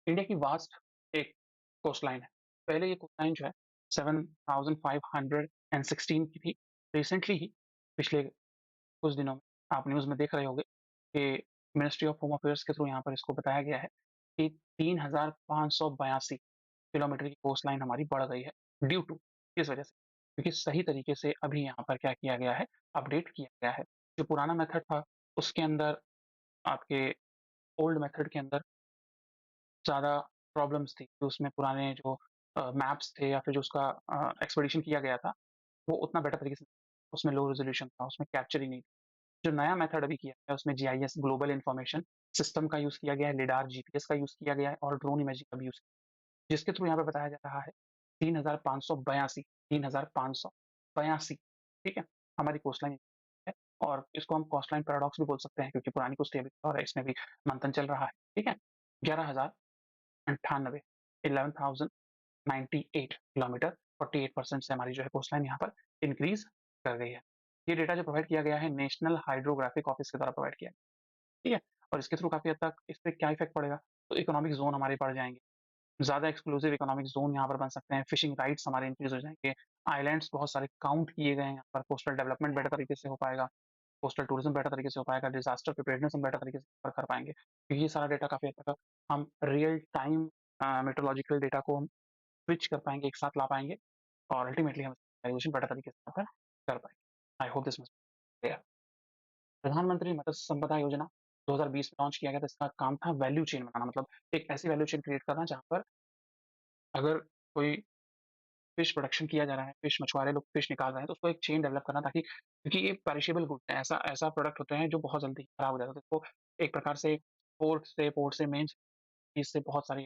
इंडिया की वास्ट एक कोस्ट लाइन है। पहले ये कोस्ट लाइन जो है 7,516 की थी। रिसेंटली ही पिछले कुछ दिनों में आप न्यूज़ में देख रहे होंगे कि मिनिस्ट्री ऑफ होम अफेयर्स के थ्रू यहाँ पर इसको बताया गया है कि 3,582 किलोमीटर की कोस्ट लाइन हमारी बढ़ गई है। ड्यू टू किस वजह से? क्योंकि सही तरीके से अभी यहाँ पर क्या किया गया है, अपडेट किया गया है। जो पुराना मेथड था उसके अंदर, आपके ओल्ड मेथड के अंदर ज़्यादा प्रॉब्लम्स थी, तो उसमें पुराने जो मैप्स थे या फिर जो उसका एक्सपेडिशन किया गया था, वो उतना बेटर तरीके से, उसमें लो रेजोल्यूशन था, उसमें कैप्चरिंग नहीं। जो नया मेथड अभी किया है उसमें जीआईएस, ग्लोबल इंफॉर्मेशन सिस्टम का यूज़ किया गया है, लिडार, जीपीएस का यूज़ किया गया है और ड्रोन इमेजिंग का भी यूज़, जिसके थ्रू यहाँ पे बताया जा रहा है 3,582, 3,582, ठीक है? हमारी कोस्ट लाइन है और इसको हम कोस्ट लाइन पैराडॉक्स भी बोल सकते हैं, क्योंकि पुरानी कोस्ट और इसमें भी मंथन चल रहा है, ठीक है? 11,098, 11,098 किलोमीटर, 48% से हमारी जो है कोस्ट लाइन यहाँ पर इंक्रीज कर गई है। ये डेटा जो प्रोवाइड किया गया है नेशनल हाइड्रोग्राफिक ऑफिस के द्वारा प्रोवाइड किया, ठीक है? और इसके थ्रू काफ़ी हद तक इस पे क्या इफेक्ट पड़ेगा? तो इकोनॉमिक ज़ोन हमारे बढ़ जाएँगे, ज़्यादा एक्सक्लूसिव इकोनॉमिक ज़ोन यहाँ पर बन सकते हैं, फिशिंग राइट्स हमारे इंक्रीज़ हो जाएँगे, आइलैंड्स बहुत सारे काउंट किए गए हैं यहाँ पर, कोस्टल डेवलपमेंट बेटर तरीके से हो पाएगा। कोस्टल टूरिज्म बेटर तरीके से हो पाएगा, डिज़ास्टर प्रिपेयर्डनेस हम बेटर तरीके से कवर कर पाएँगे। क्योंकि ये सारा डेटा काफ़ी हद तक हम रियल टाइम मेट्रोलॉजिकल डेटा को हम स्विच कर पाएँगे, एक साथ ला पाएँगे और अल्टीमेटली हम वैल्यूएशन बेटर तरीके से यहाँ पर कर पाएँगे। आई होप दिस मस्ट क्लियर। प्रधानमंत्री मत्स्य संपदा योजना 2020 में लॉन्च किया गया था। इसका काम था वैल्यू चेन बनाना, मतलब एक ऐसी वैल्यू चेन क्रिएट करना जहाँ पर अगर कोई फिश प्रोडक्शन किया जा रहा है, फिश मछुआरे लोग फिश निकाल रहे हैं, तो उसको एक चेन डेवलप करना ताकि, क्योंकि ये पेरिशेबल गुड्स हैं, ऐसा ऐसा प्रोडक्ट होते हैं जो बहुत जल्दी खराब हो जाते हैं। तो इसको एक प्रकार से पोर्ट से मेन चीज़ से बहुत सारी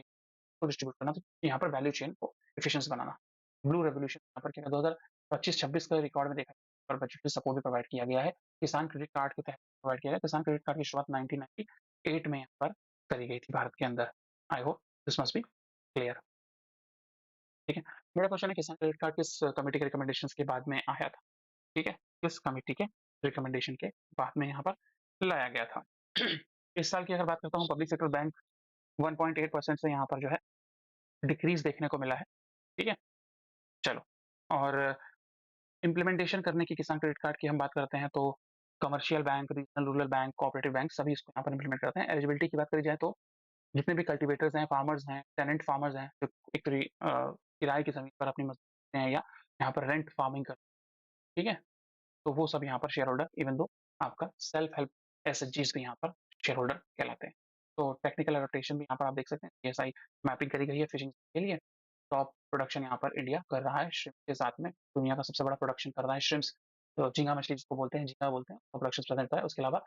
को डिस्ट्रीब्यूट करना, तो यहाँ पर वैल्यू चेन को एफिशिएंसी बनाना। ब्लू रेवोल्यूशन यहाँ पर क्या है, 2025-26 का रिकॉर्ड में देखा और बजटरी सपोर्ट भी प्रोवाइड किया गया है। किसान क्रेडिट कार्ड के तहत प्रोवाइड किया गया। किसान क्रेडिट कार्ड की शुरुआत 1998 में यहाँ पर करी गई थी भारत के अंदर। आई hope this must be clear. ठीक है। मेरा क्वेश्चन है, किसान क्रेडिट कार्ड किस कमिटी के रिकमेंडेशंस के बाद में आया था? ठीक है। किस कमिटी के रिकमेंडेशन के बाद में यहाँ पर लाया गया था? इस साल की अगर बात करता हूँ, पब्लिक सेक्टर बैंक 1.8% से यहाँ पर जो है डिक्रीज़ देखने को मिला है। ठीक है? चलो, और इम्प्लीमेंटेशन करने की किसान क्रेडिट कार्ड की हम बात करते हैं तो commercial bank, regional rural bank, cooperative bank सभी इसको यहाँ पर इम्प्लीमेंट करते हैं। एलिजिबिलिटी की बात करी जाए तो जितने भी कल्टीवेटर्स हैं, फार्मर्स हैं, टेनेंट फार्मर्स हैं, जो एक किराए की ज़मीन पर अपनी मज़दूरी हैं या यहाँ पर रेंट फार्मिंग कर, ठीक है? तो वो सब यहाँ पर शेयर होल्डर, इवन दो आपका सेल्फ हेल्प एसएचजीज़ भी यहाँ पर शेयर होल्डर कहलाते हैं। तो टेक्निकल एडaptation भी यहाँ पर आप देख सकते हैं, सीएसआई मैपिंग करी गई है फिशिंग के लिए। टॉप प्रोडक्शन यहाँ पर इंडिया कर रहा है श्रिम्प के साथ में, दुनिया का सबसे बड़ा प्रोडक्शन कर रहा है श्रिम्प्स, तो झींगा मछली जिसको बोलते हैं, झींगा बोलते हैं, तो प्रोडक्शन प्रेजेंट है। उसके अलावा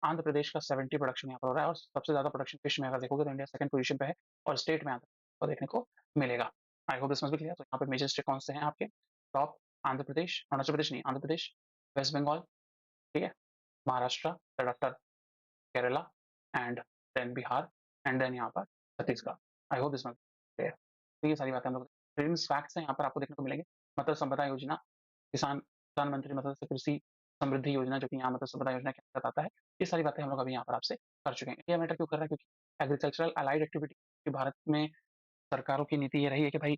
आंध्र प्रदेश का 70 प्रोडक्शन यहाँ पर हो रहा है और सबसे ज़्यादा प्रोडक्शन फिश में अगर देखोगे तो इंडिया सेकंड पोजीशन पे है और स्टेट में आंध्र को देखने को मिलेगा। I hope this must be clear. तो यहाँ पे मेजर स्टेट कौन से हैं आपके टॉप? आंध्र प्रदेश, अरुणाचल प्रदेश नहीं, आंध्र प्रदेश, वेस्ट बंगाल, ठीक है, Maharashtra, Karnataka, Kerala and then Bihar and then यहाँ पर Chhattisgarh. I hope this much clear. तो ये सारी बातें हम लोग प्रीलिम्स फैक्ट्स हैं यहाँ पर आपको देखने को मिलेंगे। मत्स्य संपदा योजना, किसान प्रधानमंत्री मत्स्य कृषि समृद्धि योजना जो कि यहाँ मत्स्य संपदा योजना के अंतर्गत आता है, ये सारी बातें हम लोग अभी यहाँ पर आपसे कर चुके हैं। ये मैटर क्यों कर रहा है? क्योंकि एग्रीकल्चरल अलाइड एक्टिविटी भारत में सरकारों की नीति ये रही है कि भाई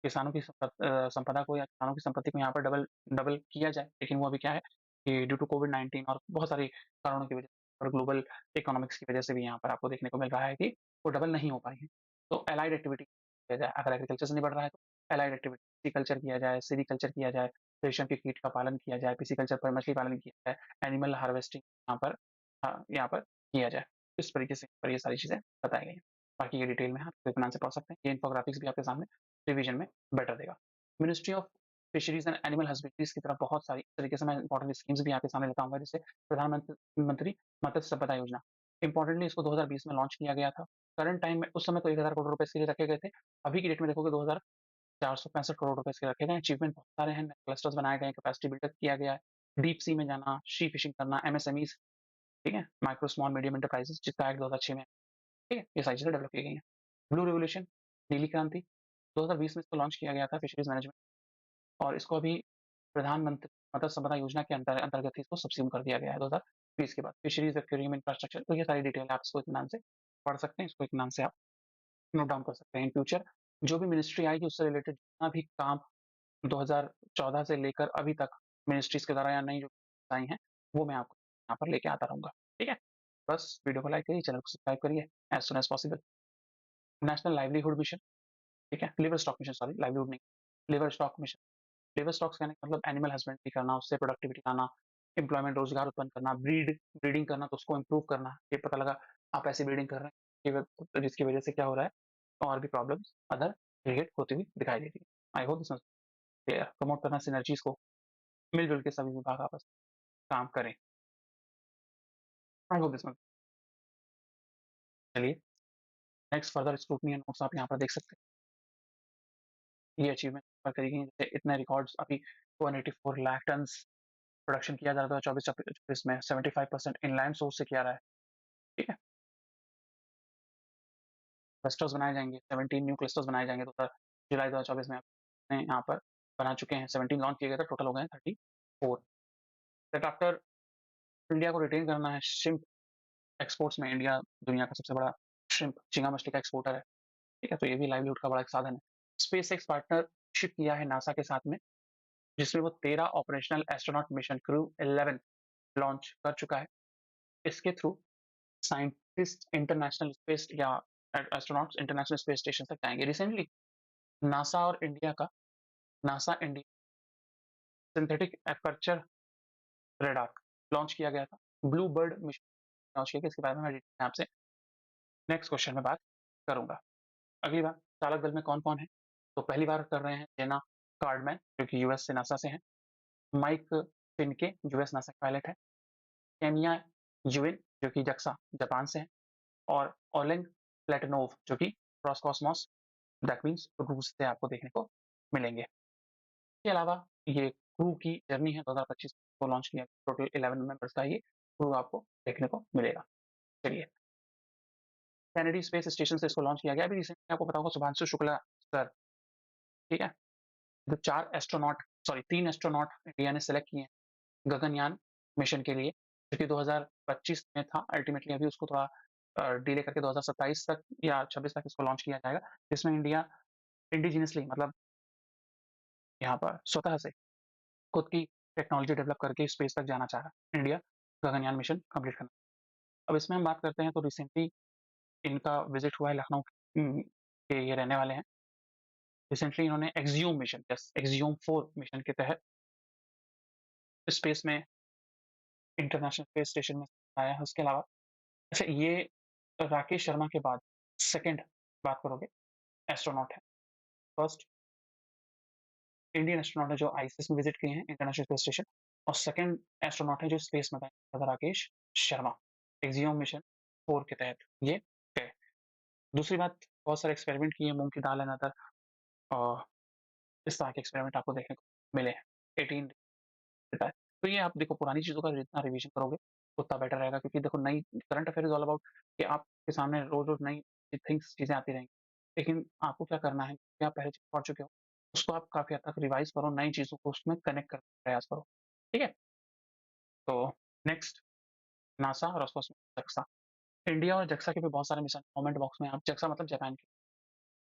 किसानों की संपदा को या किसानों की संपत्ति को यहाँ पर डबल डबल किया जाए। लेकिन वो अभी क्या है कि ड्यू टू कोविड-19 और बहुत सारी कारणों की वजह से और ग्लोबल इकोनॉमिक्स की वजह से भी यहाँ पर आपको देखने को मिल रहा है कि वो डबल नहीं हो पाई है। तो एलाइड एक्टिविटी किया जाए, अगर एग्रीकल्चर से नहीं बढ़ रहा है तो एलाइड एक्टिविटी, पिसीकल्चर किया जाए, सेरीकल्चर किया जाए, रेशम के कीट का पालन किया जाए, पिसीकल्चर पर मछली पालन किया जाए, एनिमल हार्वेस्टिंग यहाँ पर किया जाए। इस तरीके से पर ये सारी चीज़ें बताई गई हैं। बाकी ये डिटेल में आप इत्मीनान से पढ़ सकते हैं। ये इन्फोग्राफिक्स भी आपके सामने रिवीजन में बेटर देगा। Ministry of fisheries and animal husbandries की तरफ बहुत सारी इस तरीके से मैं इंपॉर्टेंट स्कीम्स भी आपके सामने लेता हूँ, जैसे प्रधानमंत्री मत्स्य संपदा योजना। इंपॉर्टेंटली इसको 2020 में लॉन्च किया गया था। करंट टाइम में उस समय तो 1000 करोड़ रुपए इसके लिए रखे गए थे। अभी की डेट में देखोगे 2465 करोड़ रुपए इसके रखे गए हैं। अचीवमेंट बहुत सारे हैं, क्लस्टर्स बनाए गए हैं, कैपेसिटी बिल्डअप किया गया है, डीप सी में जाना, सी फिशिंग करना, एमएसएमईज, ठीक है, माइक्रो स्मॉल मीडियम एंटरप्राइजेस जिसका एक्ट 2006 में, ठीक है, ये सारी चीजें डेवलप की गई हैं। ब्लू रिवोल्यूशन, नीली क्रांति, 2020 में इसको लॉन्च किया गया था फिशरीज मैनेजमेंट और इसको अभी प्रधानमंत्री मत्स्य संपदा योजना के अंतर्गत ही इसको सब्सिड्यूम कर दिया गया है 2020 के बाद। फिशरीज एक्वेरियम इंफ्रास्ट्रक्चर, तो ये सारी डिटेल आप इसको इत्मीनान से पढ़ सकते हैं, इसको इत्मीनान से आप नोट डाउन कर सकते हैं। इन फ्यूचर जो भी मिनिस्ट्री आएगी उससे रिलेटेड जितना भी काम 2014 से लेकर अभी तक मिनिस्ट्रीज के द्वारा या नई जो आई हैं, वो मैं आपको यहाँ पर लेके आता रहूँगा। ठीक है? बस वीडियो को लाइक करिए, चैनल को सब्सक्राइब करिए as soon as possible. National livelihood mission, ठीक है? Livestock mission, sorry livelihood नहीं, livestock mission. Livestocks कहने का मतलब एनिमल हस्बेंड्री करना, उससे प्रोडक्टिविटी लाना, एम्प्लॉयमेंट रोजगार उत्पन्न करना, ब्रीडिंग करना तो उसको इम्प्रूव करना। ये पता लगा आप ऐसी ब्रीडिंग कर रहे हैं कि जिसकी वजह से क्या हो रहा है, और भी प्रॉब्लम्स अदर क्रिएट होती हुई दिखाई देती है। I hope this was clear. Promote करना सिनर्जीज़ को, मिल-जुल के सभी विभाग आपस में काम करें। आई होप दिस वाज़, चलिए next further scrutiny and notes आप यहाँ पर देख सकते हैं। ये अचीवमेंट पर करी गई हैं, जैसे इतने रिकॉर्ड्स अभी 184 लाख टन्स प्रोडक्शन किया जा रहा था 24-24 में, 75% इनलैंड सोर्स से किया रहा है। ठीक है? क्लस्टर्स बनाए जाएँगे, 17 न्यू क्लस्टर्स बनाए जाएँगे, तो जुलाई 2024 में अपने यहाँ पर बना चुके हैं। 17 लॉन्च किए गए थे, टोटल हो गए हैं 34। दैट आफ्टर इंडिया को रिटेन करना है श्रिम्प एक्सपोर्ट्स में। इंडिया दुनिया का सबसे बड़ा श्रिम्प झींगा मछली का एक्सपोर्टर है। ठीक है? तो ये भी लाइवलीहुड का बड़ा एक साधन है। स्पेसएक्स पार्टनरशिप किया है नासा के साथ में, जिसमें वो 13 operational astronaut mission crew 11 launch कर चुका है। इसके थ्रू साइंटिस्ट इंटरनेशनल स्पेस या एस्ट्रोनॉट्स इंटरनेशनल स्पेस स्टेशन तक जाएँगे। Recently NASA India synthetic aperture radar launch किया गया था। ब्लू बर्ड मिशन लॉन्च किया गया, इसके बारे में मैं डिटेल में आपसे नेक्स्ट क्वेश्चन में बात करूँगा। अगली बात, चालक दल में कौन-कौन है? तो पहली बार कर रहे हैं जेना कार्डमैन जो कि यूएस से नासा से हैं, माइक फिनके यूएस नासा के पायलट हैं, केमिया युइन जो कि जक्सा जापान से हैं और ओलेग प्लेटनोव जो कि रोसकॉस्मोस दैट मीन्स रूस से आपको देखने को मिलेंगे। इसके अलावा ये क्रू की जर्नी है 2025 को लॉन्च किया, टोटल 11 मेंबर्स का ये क्रू आपको देखने को मिलेगा। चलिए, कैनेडी स्पेस स्टेशन से इसको लॉन्च किया गया। अभी रिसेंटली आपको पता होगा शुभांशु शुक्ला सर, ठीक है? जो 4 एस्ट्रोनॉट 3 एस्ट्रोनॉट इंडिया ने सेलेक्ट किए हैं गगनयान मिशन के लिए, जो कि 2025 में था। अल्टीमेटली अभी उसको थोड़ा डिले करके 2027 तक या 26 तक इसको लॉन्च किया जाएगा, जिसमें इंडिया इंडिजिनसली मतलब यहाँ पर स्वतः से खुद की टेक्नोलॉजी डेवलप करके स्पेस तक जाना चाह रहा है। इंडिया गगनयान मिशन कंप्लीट करना। अब इसमें हम बात करते हैं तो रिसेंटली इनका विजिट हुआ है लखनऊ के ये रहने वाले हैं। रिसेंटली इन्होंने axiom mission, yes axiom 4 mission के तहत स्पेस में इंटरनेशनल स्पेस स्टेशन में आया है। उसके अलावा अच्छा, ये राकेश शर्मा के बाद सेकंड बात करोगे एस्ट्रोनॉट है। फर्स्ट इंडियन एस्ट्रोनॉट है जो आईएसएस में विजिट किए हैं इंटरनेशनल स्पेस स्टेशन, और सेकंड एस्ट्रोनॉट है जो स्पेस में गए राकेश शर्मा एक्सियोम मिशन 4 के तहत ये गए। दूसरी बात, बहुत सारे एक्सपेरिमेंट किए मूंग की दाल एंड अदर, और इस तरह के एक्सपेरिमेंट आपको देखने को मिले हैं 18 देता है। तो ये आप देखो पुरानी चीज़ों का जितना रिवीजन करोगे उतना बेटर रहेगा, क्योंकि देखो नई current affair is all about कि आपके सामने रोज़-रोज़ नई थिंग्स चीज़ें आती रहेंगी। लेकिन आपको क्या करना है कि आप पहले चीज़ पढ़ चुके हो, उसको आप काफ़ी हद तक रिवाइज़ करो, नई चीज़ों को उसमें कनेक्ट करने का प्रयास करो। ठीक है? तो नेक्स्ट नासा, रोस्कोसमोस, जक्सा। इंडिया और जक्सा के भी बहुत सारे मिशन कमेंट बॉक्स में आप जक्सा मतलब जापान की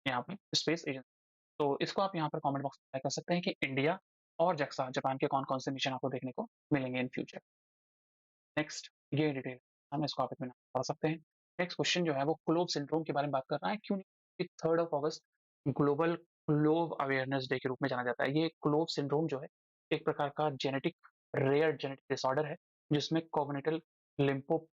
यहाँ पे स्पेस एजेंसी। तो इसको आप यहाँ पर कमेंट बॉक्स में कर सकते हैं कि इंडिया और जक्सा जापान के कौन-कौन से मिशन आपको देखने को मिलेंगे इन फ्यूचर। नेक्स्ट ये डिटेल हम इसको आप इत्मीनान से पढ़ सकते हैं। नेक्स्ट क्वेश्चन जो है वो क्लोव सिंड्रोम के बारे में बात कर रहा है। क्यों नहीं? 3 अगस्त ग्लोबल क्लोव अवेयरनेस डे के रूप में जाना जाता है। ये क्लोव सिंड्रोम जो है एक प्रकार का जेनेटिक रेयर जेनेटिक डिसऑर्डर है, जिसमें कॉग्निटल लिम्फो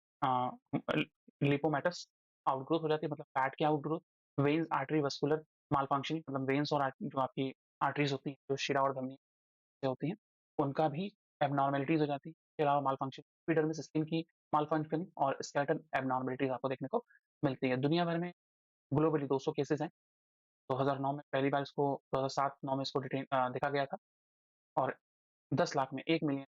लिपोमैटस आउटग्रोथ हो जाती है, मतलब फैट की आउटग्रोथ, वेन्स आर्टरी वस्कुलर मालफंक्शनिंग मतलब वेन्स और जो आपकी आर्टरीज होती हैं, जो शिरा और धमनी से होती हैं, उनका भी एबनॉर्मेलिटीज़ हो जाती है। इसके अलावा मालफंक्शन एपिडर्मिस स्किन की मालफंक्शनिंग और स्केलेटल एबनॉर्मेलिटीज़ आपको देखने को मिलती है। दुनिया भर में ग्लोबली 200 केसेज़ हैं। 2009 में पहली बार इसको 2007-9 में इसको देखा गया था, और 10 लाख में 1 मिलियन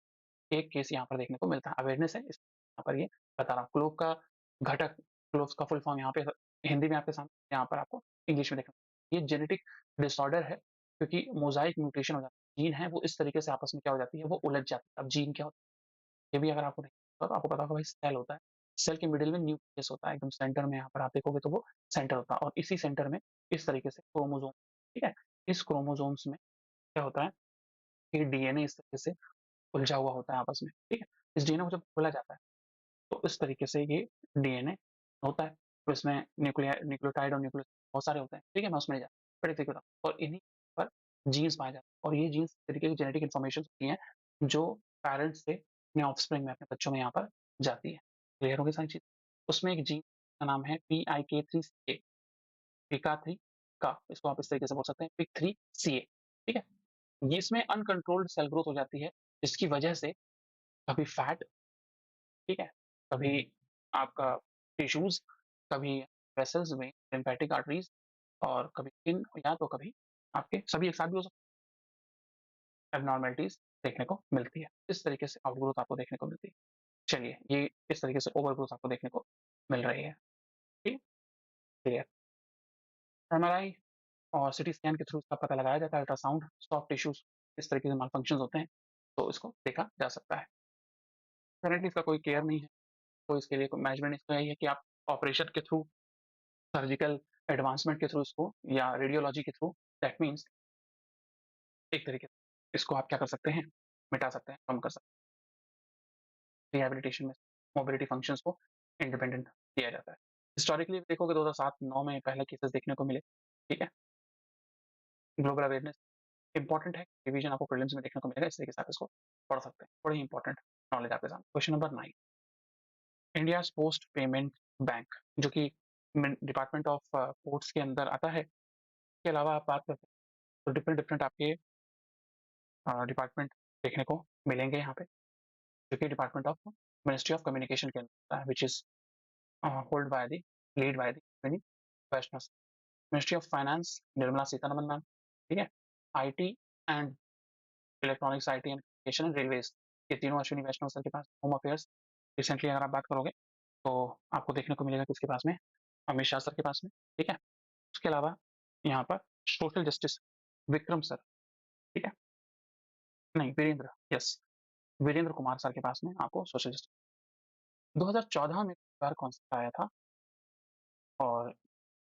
एक केस यहाँ पर देखने को मिलता है। अवेयरनेस है इस यहाँ पर ये बता रहा हूँ। क्लोव का घटक, क्लोव्स का फुल फॉर्म यहाँ पे हिंदी में आपके सामने, यहाँ पर आपको इंग्लिश में देखना। ये जेनेटिक डिसऑर्डर है, क्योंकि मोज़ाइक म्यूटेशन हो जाता है। जीन है वो इस तरीके से आपस में क्या हो जाती है, वो उलझ जाती है। अब जीन क्या होता है, ये भी अगर आपको देखना हो तो आपको पता होगा भाई सेल होता है। सेल के मिडल में न्यूक्लियस होता है, एकदम सेंटर में यहाँ पर आप देखोगे तो वो सेंटर होता है, और इसी सेंटर में इस तरीके से क्रोमोसोम, ठीक है? इस क्रोमोसोम्स में क्या होता है कि डीएनए इस तरीके से उलझा हुआ होता है आपस में, ठीक है? इस डीएनए को जब खोला जाता है तो इस तरीके से ये डीएनए होता है। तो इसमें न्यूक्लियोटाइड और न्यूक्लियस बहुत सारे होते हैं, ठीक है? मैं उसमें नहीं जाता, बट एक बताऊँ, और इन्हीं पर जीन्स पाए जाते हैं, और ये जीन्स इस तरीके की जेनेटिक इन्फॉर्मेशन होती हैं जो पेरेंट्स से अपने ऑफस्प्रिंग में, अपने बच्चों में यहाँ पर जाती है। क्लियर हो गई सारी चीज़? उसमें एक जीन का नाम है PIK3CA, पिका3 का, इसको आप इस तरीके से बोल सकते हैं PIK3CA, ठीक है? ये इसमें अनकंट्रोल्ड सेल ग्रोथ हो जाती है, जिसकी वजह से कभी फैट, ठीक है? कभी आपका टिश्यूज़, कभी वेसल्स में लिम्फेटिक आर्टरीज़, और कभी स्किन, या तो कभी आपके सभी एक साथ भी हो सकते हैं, एब्नॉर्मैलिटीज़ देखने को मिलती है। इस तरीके से आउटग्रोथ आपको देखने को मिलती है। चलिए, ये इस तरीके से ओवरग्रोथ आपको देखने को मिल रही है। ठीक, क्लियर। एमआरआई और सीटी स्कैन के थ्रू इसका पता लगाया जाता है, अल्ट्रासाउंड, सॉफ्ट टिश्यूज़ इस तरीके से मालफंक्शंस होते हैं, तो इसको देखा जा सकता है। करंटली इसका कोई केयर नहीं है, तो इसके लिए कोई मैनेजमेंट इसका यही है कि आप ऑपरेशन के थ्रू, सर्जिकल एडवांसमेंट के थ्रू इसको, या रेडियोलॉजी के थ्रू, दैट मीन्स एक तरीके से इसको आप क्या कर सकते हैं, मिटा सकते हैं, कम कर सकते रिहैबिलिटेशन में मोबिलिटी फंक्शंस को इंडिपेंडेंट किया जाता है। हिस्टोरिकली देखोगे 2007-9 में पहले केसेस देखने को मिले, ठीक है? ग्लोबल अवेयरनेस इम्पोर्टेंट है, रिवीजन आपको प्रीलिम्स में देखने को मिलेगा, इस तरीके से आप इसको पढ़ सकते हैं। बड़ी इंपॉर्टेंट नॉलेज आपके सामने। Question number 9, India's post payment bank जो कि डिपार्टमेंट ऑफ पोर्ट्स के अंदर आता है। इसके अलावा आप बात करते हैं तो डिफरेंट डिफरेंट आपके डिपार्टमेंट देखने को मिलेंगे यहाँ पे, जो कि department of ministry of communication के अंदर आता है, which is hold by the lead by the Vaishnaw. Ministry of finance Nirmala Sitharaman ma'am, ठीक है। IT and electronics, IT and communication and railways, ये तीनों अश्विनी वैष्णव सर के पास। होम अफेयर्स रिसेंटली अगर आप बात करोगे तो आपको देखने को मिलेगा किसके पास में, अमित शाह सर के पास में, ठीक है। उसके अलावा यहाँ पर सोशल जस्टिस विक्रम सर, ठीक है, नहीं वीरेंद्र, यस, वीरेंद्र कुमार सर के पास में आपको सोशल जस्टिस। 2014 में कॉन्सेप्ट आया था और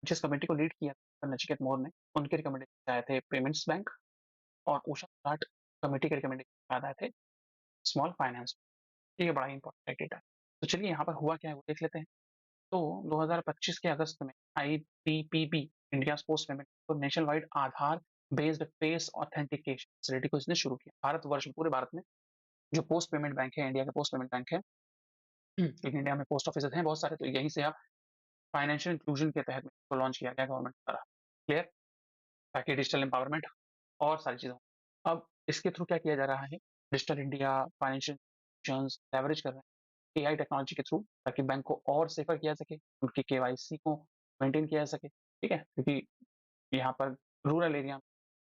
जिस कमेटी को लीड किया था नचिकेत मोर ने, उनके रिकमेंडेशन आए थे पेमेंट्स बैंक, और उषा जाट कमेटी के रिकमेंडेशन आए थे स्मॉल फाइनेंस। ये बड़ा ही इंपॉर्टेंट डेटा है। तो चलिए यहाँ पर हुआ क्या है वो देख लेते हैं। तो 2025 के अगस्त में आईपीपीबी, इंडिया पोस्ट पेमेंट तो नेशनल वाइड आधार बेस्ड फेस ऑथेंटिकेशन फैसिलिटी को इसने शुरू किया। भारतवर्ष में, पूरे भारत में जो पोस्ट पेमेंट बैंक है, इंडिया का पोस्ट पेमेंट बैंक है, लेकिन इंडिया में पोस्ट ऑफिस हैं बहुत सारे, तो यहीं से आप फाइनेंशियल इंक्लूजन के तहत इसको लॉन्च किया गया गवर्नमेंट द्वारा। क्लियर? ताकि डिजिटल एम्पावरमेंट और सारी चीज़ें हों। अब इसके थ्रू क्या किया जा रहा है, digital India financial institutions leverage कर रहे हैं एआई टेक्नोलॉजी के थ्रू, ताकि बैंक को और सेफर किया जा सके, उनकी केवाईसी को मेंटेन किया जा सके, ठीक है। क्योंकि यहाँ पर रूरल एरिया में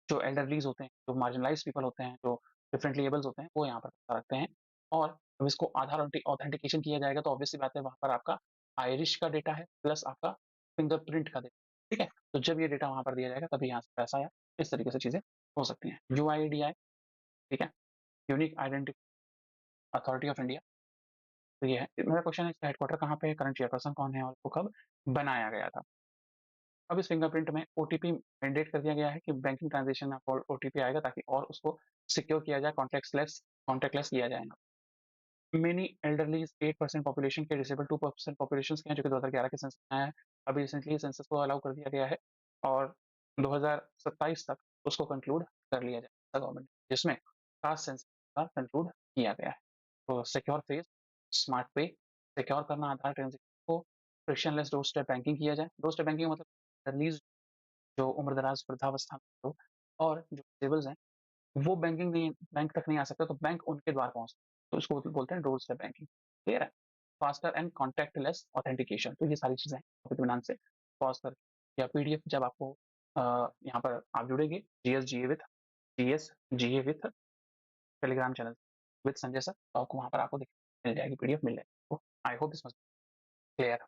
जो एल्डरलीज होते हैं, जो मार्जिनलाइज पीपल होते हैं, जो डिफरेंटली एबल्स होते हैं, वो यहाँ पर पैसा रखते हैं। और जब इसको आधार ऑथेंटिकेशन किया जाएगा तो ऑब्वियस सी बात है वहाँ पर आपका आयरिश का डेटा है प्लस आपका फिंगरप्रिंट का डेटा, ठीक है। तो जब ये डेटा वहाँ पर दिया जाएगा तभी यहाँ से पैसा या इस तरीके से चीज़ें हो सकती हैं। यूआईडीआई, ठीक है, unique identity authority of India. तो ये है मेरा क्वेश्चन है, इसका हेडक्वार्टर कहाँ पे है, करंट चेयरपर्सन कौन है और उसको कब बनाया गया था। अब इस फिंगरप्रिंट में ओटीपी मैंडेट कर दिया गया है कि बैंकिंग ट्रांजेक्शन में आपको ओटीपी आएगा, ताकि और उसको सिक्योर किया जाए, कॉन्टेक्टलेस किया जाए। मेनी एल्डरलीज 8% पॉपुलेशन के, डिसेबल 2% पॉपुलेशन के हैं, जो कि 2011 के सेंसस में आया है। अभी रिसेंटली सेंसस को अलाउ कर दिया गया है और 2027 तक उसको कंक्लूड कर लिया जाएगा गवर्नमेंट, जिसमें कास्ट सेंसस का कंक्लूड किया गया है। तो सिक्योर फेस, स्मार्ट पे, सिक्योर करना आधार ट्रांजेक्शन को, फ्रिक्शनलेस डोर स्टेप बैंकिंग किया जाए। डोर स्टेप बैंकिंग मतलब एल्डरलीज जो उम्रदराज वृद्धावस्था में लोग और जो डिसेबल्स हैं, वो बैंकिंग नहीं, बैंक तक नहीं आ सकते, तो बैंक उनके द्वार पहुँचता है, तो इसको बोलते हैं डोर स्टेप बैंकिंग। क्लियर है? फास्टर एंड कॉन्टैक्टलेस ऑथेंटिकेशन, तो ये सारी चीज़ें हैं इत्मीनान से पॉज़ करके, या पीडीएफ जब आपको यहाँ पर आप जुड़ेंगे GS GA with Telegram channel with Sanjay sir, तो आपको वहाँ पर आपको मिल जाएगी, पीडीएफ मिल जाएगी। तो आई hope this must clear.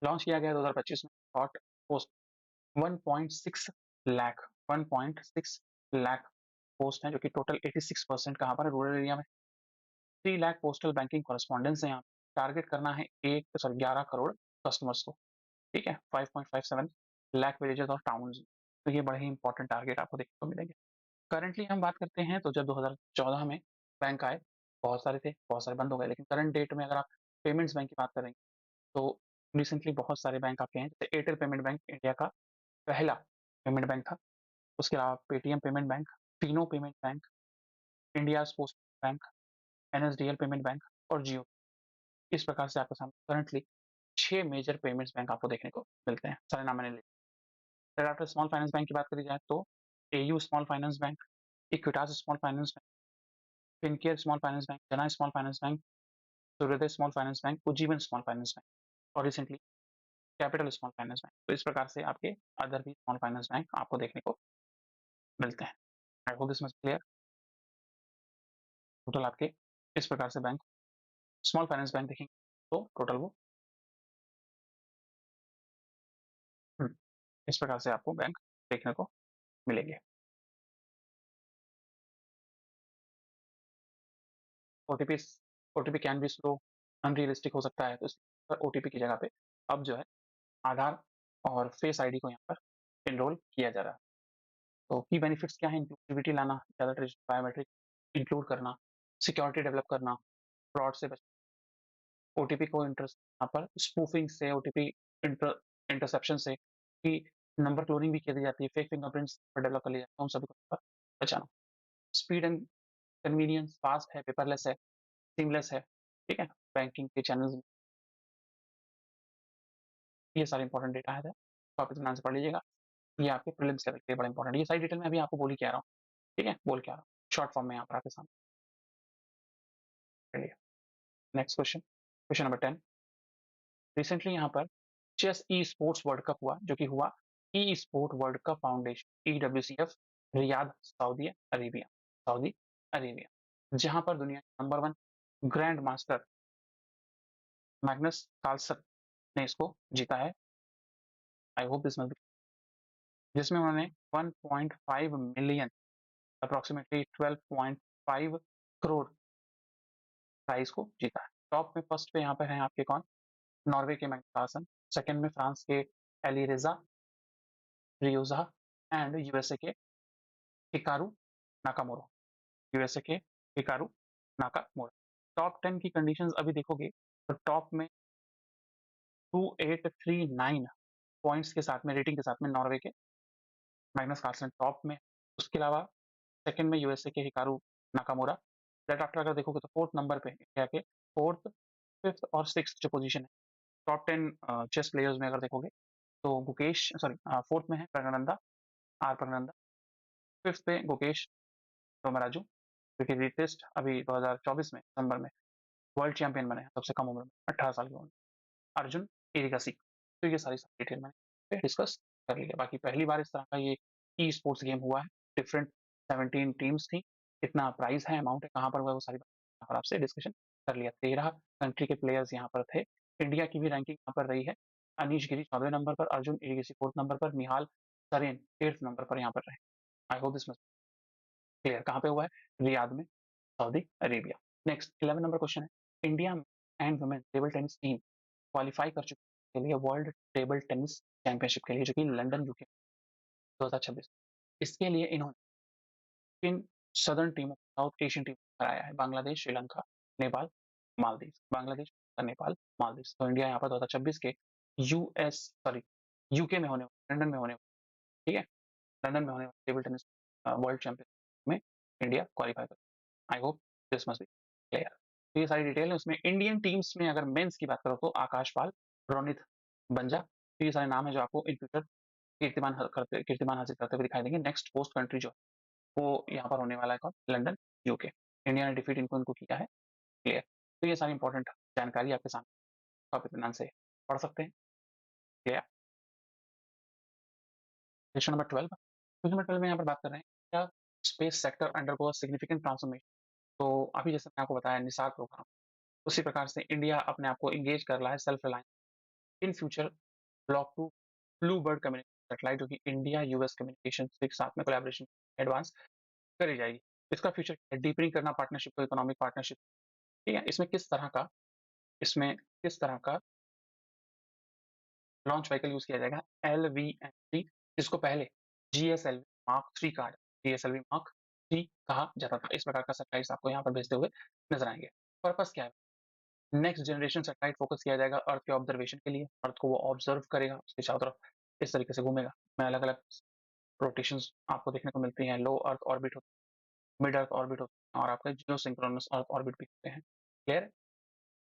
Launch किया गया 2025 में hot post 1.6 lakh 1.6 lakh post हैं, जो कि टोटल 86% कहाँ पर है, रूरल एरिया में। 3 लाख पोस्टल बैंकिंग कॉरेस्पॉन्डेंस है यहाँ। टारगेट करना है 11 करोड़ कस्टमर्स को, ठीक है। 5.57 लाख विलेजेस और टाउन्स, तो ये बड़े ही इंपॉर्टेंट टारगेट आपको देखने को मिलेंगे। करंटली हम बात करते हैं तो जब 2014 में बैंक आए, बहुत सारे थे, बहुत सारे बंद हो गए, लेकिन करंट डेट में अगर आप पेमेंट्स बैंक की बात करेंगे तो रिसेंटली बहुत सारे बैंक आपके हैं, जैसे एयरटेल पेमेंट बैंक इंडिया का पहला पेमेंट बैंक था। उसके अलावा Paytm payment bank, Fino payment bank, India post bank, NSDL payment bank और जियो। इस प्रकार से आपके सामने करंटली 6 मेजर पेमेंट्स बैंक आपको देखने को मिलते हैं, सारे नाम मैंने लिए। फिर आफ्टर स्मॉल फाइनेंस बैंक की बात करी जाए तो A U small finance bank, Equitas small finance bank, Fincare small finance bank, Jana small finance bank, Suryoday small finance bank, Ujjivan small finance bank और recently capital small finance bank. तो इस प्रकार से आपके अदर भी स्मॉल फाइनेंस बैंक आपको देखने को मिलते हैं। आई hope this much clear. Total आपके इस प्रकार से बैंक, स्मॉल फाइनेंस बैंक देखेंगे तो टोटल वो इस प्रकार से आपको बैंक देखने को मिलेंगे। OTP OTP can be slow, unrealistic हो सकता है, तो इस ओटीपी की जगह पे अब जो है आधार और फेस आईडी को यहाँ पर एनरोल किया जा रहा है। तो की बेनिफिट्स क्या है, इंक्लूसिविटी लाना, ज़्यादा बायोमेट्रिक इंक्लूड करना, सिक्योरिटी डेवलप करना, फ्रॉड से ओटीपी को यहाँ पर स्पूफिंग से, ओटीपी इंटरसेप्शन से, कि नंबर क्लोनिंग भी की दी जाती है, फेक फिंगरप्रिंट्स डेवलप कर लिया जाता है, उन सभी को यहाँ पर बचाना। स्पीड एंड कन्वीनियंस, फास्ट है, पेपरलेस है, सीमलेस है, ठीक है? बैंकिंग के चैनल्स, ये सारे इंपॉर्टेंट डेटा है, तो आप इत्मीनान से पढ़ लीजिएगा। ये आपके प्रीलिम्स लेवल के लिए बड़ा इंपॉर्टेंट है। ये सारी डिटेल मैं अभी आपको बोल ही के आ रहा हूँ, ठीक है? बोल के आ रहा हूँ। शॉर्ट फॉर्म में यहाँ पर आपके सामने। चलिए, next question, question number 10। Recently यहाँ पर chess e sports world cup हुआ, जो कि हुआ e sport world cup foundation EWCF Riyadh, Saudi Arabia, जहां पर दुनिया के number 1 grand master Magnus Carlsen ने इसको जीता है। I hope this must be, जिसमें उन्होंने 1.5 मिलियन, अप्रोक्सीमेटली 12.5 करोड़ प्राइज को जीता है। टॉप में फर्स्ट पे यहाँ पर है आपके कौन? नॉर्वे के मैग्नस कार्लसन, सेकंड में फ्रांस के एलिरेजा रियोजा, एंड यूएसए के हिकारू नाकामोरा, यूएसए के हिकारू नाकामोरा। टॉप 10 की कंडीशंस अभी देखोगे तो टॉप में 2839 पॉइंट्स के साथ में, रेटिंग के साथ में नॉर्वे के मैग्नस कार्लसन टॉप में। उसके अलावा सेकंड में यूएसए के हिकारू नाकामोरा। दैट आफ्टर अगर देखोगे तो फोर्थ नंबर पे इंडिया के फोर्थ, फिफ्थ और सिक्स जो पोजीशन है टॉप 10 चेस प्लेयर्स में अगर देखोगे तो गुकेश, सॉरी, फोर्थ में है प्रगनंदा, आर प्रगनंदा, फिफ्थ पे गुकेश रोमराजू, जो कि लेटेस्ट अभी 2024 में दिसंबर में वर्ल्ड चैंपियन बने हैं, सबसे कम उम्र में 18 साल की उम्र में, अर्जुन एरिगासी। तो ये सारी डिटेल मैंने डिस्कस कर लिया। बाकी पहली बार इस तरह का ये ई स्पोर्ट्स गेम हुआ है, डिफरेंट 17 टीम्स थी, कितना प्राइस है, अमाउंट है, कहाँ पर हुआ, वो सारी बात पर आपसे डिस्कशन कर लिया। 13 कंट्री के प्लेयर्स यहाँ पर थे। इंडिया की भी रैंकिंग यहाँ पर रही है। अनीश गिरी 14वें नंबर पर, अर्जुन एरिगेसी 4th नंबर पर, निहाल सरेन 8th नंबर पर यहाँ पर रहे। I hope this must clear. कहाँ पे हुआ है? रियाद में, Saudi Arabia. Next 11 number question है, India and women table tennis team qualify कर चुकी है के लिए वर्ल्ड टेबल टेनिस चैंपियनशिप के लिए, जो कि लंदन यूके 2026। इसके लिए इन्होंने इन सदर्न टीमों, साउथ एशियन टीम कराया है, बांग्लादेश, श्रीलंका, नेपाल, मालदीव, बांग्लादेश, नेपाल, मालदीव। तो इंडिया यहाँ पर 2026 के यूके में होने, लंदन में होने, ठीक है, लंदन में होने वाले टेबल टेनिस वर्ल्ड चैंपियनशिप में इंडिया क्वालिफाई कर। आई hope this must be clear. तो ये सारी डिटेल है। उसमें इंडियन टीम्स में अगर मेंस की बात करो तो आकाश पाल, रोनित बंजा, तो ये सारे नाम है जो आपको इन फ्यूचर कीर्तिमान हासिल करते हुए दिखाई देंगे। नेक्स्ट पोस्ट कंट्री जो है वो यहाँ पर होने वाला है कौन? London, UK. इंडिया ने डिफीट इनको इनको किया है, क्लियर। तो ये सारी इंपॉर्टेंट जानकारी आपके सामने, आप इत्मीनान से पढ़ सकते हैं, clear. Question number 12, question number 12 में यहाँ पर बात कर रहे हैं, क्या space sector undergo significant transformation. तो अभी जैसे मैंने आपको बताया निसार प्रोग्राम, उसी प्रकार से इंडिया अपने आप को इंगेज कर रहा है self reliance in future block to blue bird communication satellite, जो कि इंडिया यूएस कम्युनिकेशन के साथ में कोलैबोरेशन एडवांस करी जाएगी। इसका फ्यूचर डीपनिंग करना पार्टनरशिप को, इकोनॉमिक पार्टनरशिप, ठीक है। इसमें किस तरह का लॉन्च व्हीकल यूज किया जाएगा? LVM3, जिसको पहले GSLV mark 3 card, GSLV mark 3 कहा जाता था। इस प्रकार का सैटेलाइट आपको यहाँ पर भेजते हुए नजर आएंगे। पर्पस क्या है? नेक्स्ट जनरेशन सैटेलाइट फोकस किया जाएगा अर्थ के ऑब्जर्वेशन के लिए, अर्थ को वो ऑब्जर्व करेगा, उसके चारों तरफ इस तरीके से घूमेगा, में अलग अलग रोटेशंस आपको देखने को मिलती हैं। लो अर्थ ऑर्बिट होता है, मिड अर्थ ऑर्बिट होता है, और आपका जियो सिंक्रोनस अर्थ ऑर्बिट भी होते हैं, क्लियर।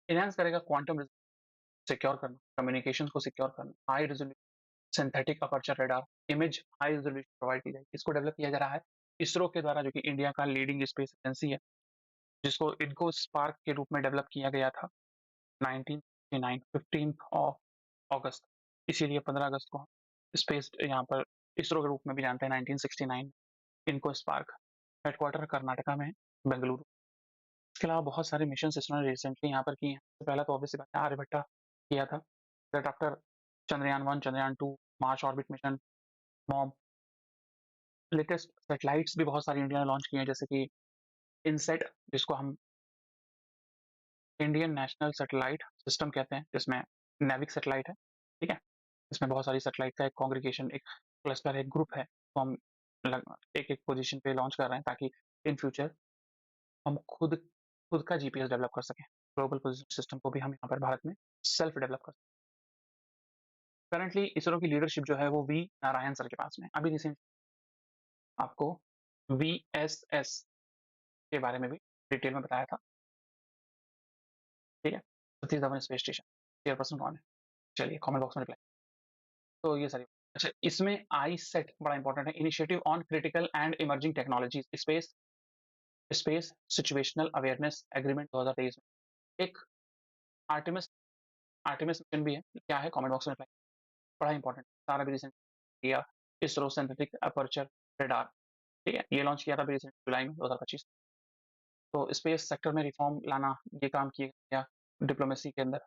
इनहेंस करेगा क्वांटम सिक्योर करना, कम्युनिकेशन को सिक्योर करना, high resolution synthetic aperture radar image high resolution provide की जाएगी। इसको डेवलप किया जा रहा है इसरो के द्वारा, जो कि इंडिया का लीडिंग स्पेस एजेंसी है, जिसको इनको स्पार्क के रूप में डेवलप किया गया था 1969 15 अगस्त। इसीलिए 15 अगस्त को स्पेस यहाँ पर इसरो के रूप में भी जानते हैं। 1969 इनको स्पार्क, हेडक्वार्टर कर्नाटका में, बेंगलुरु। इसके अलावा बहुत सारे मिशन इसने रिसेंटली यहाँ पर किए हैं। तो पहला तो ऑब्वियसली बात है आर्यभट्टा किया था, that after Chandrayaan 1, Chandrayaan 2, Mars orbit mission, mom. Latest satellites भी बहुत सारी इंडिया ने लॉन्च किए हैं, जैसे कि इनसेट, जिसको हम इंडियन नेशनल सैटेलाइट सिस्टम कहते हैं, जिसमें नेविक सैटेलाइट है, ठीक है। इसमें बहुत सारी सैटेलाइट का एक कॉन्ग्रीगेशन, एक क्लस्टर, एक ग्रुप है, तो हम एक एक पोजीशन पे लॉन्च कर रहे हैं, ताकि इन फ्यूचर हम खुद खुद का GPS डेवलप कर सकें। ग्लोबल पोजिशनिंग सिस्टम को भी हम यहाँ पर भारत में सेल्फ डेवलप कर। करंटली इसरो की लीडरशिप जो है वो वी नारायण सर के पास में। अभी रिसेंट आपको वीएसएस के बारे में भी डिटेल में बताया था, ठीक है। Satish Dhawan space station chairperson कौन है? चलिए कमेंट बॉक्स में रिप्लाई। तो ये सारी, अच्छा इसमें आई सेट बड़ा इंपॉर्टेंट है, initiative on critical and emerging technologies space space situational awareness agreement 2023 में। एक आर्टिमिस आर्टिमिस मिशन भी है, क्या है कमेंट बॉक्स में रिप्लाई। बड़ा इंपॉर्टेंट, सारा भी रिसेंट किया इसरो सिंथेटिक अपर्चर रेडार, ठीक है, ये लॉन्च किया था रिसेंट जुलाई में 2025। तो स्पेस सेक्टर में रिफॉर्म लाना, ये काम किया गया डिप्लोमेसी के अंदर।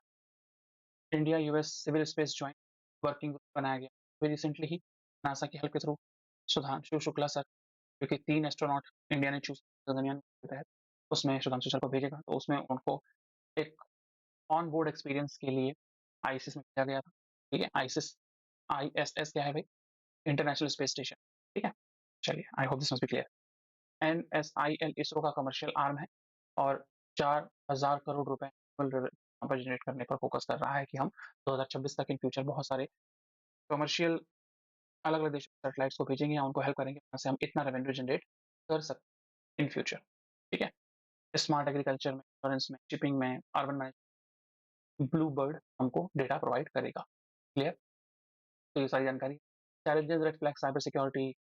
India US civil space joint working group बनाया गया अभी रिसेंटली ही नासा की हेल्प के थ्रू। सुधांशु शुक्ला सर, क्योंकि 3 एस्ट्रोनॉट इंडिया ने चूज़ गगनयान के तहत, उसमें सुधांशु सर को भेजेगा, तो उसमें उनको एक ऑन बोर्ड एक्सपीरियंस के लिए आईएसएस में भेजा गया था, ठीक है। आईएसएस क्या है भाई? इंटरनेशनल स्पेस स्टेशन, ठीक है। चलिए, आई hope this must be clear. NSIL ISRO का कमर्शियल आर्म है और 4000 करोड़ रुपए यहाँ पर जनरेट करने पर फोकस कर रहा है कि हम 2026 तक इन फ्यूचर बहुत सारे कमर्शियल अलग-अलग देशों में सैटेलाइट्स को भेजेंगे या उनको हेल्प करेंगे, वहाँ से हम इतना रेवेन्यू जनरेट कर सकते इन फ्यूचर, ठीक है। स्मार्ट एग्रीकल्चर में, इंश्योरेंस में, शिपिंग में, अर्बन मैनेजमेंट, ब्लू बर्ड हमको डेटा प्रोवाइड करेगा। क्लियर? तो ये सारी जानकारी। Challenges, red flag, cyber security,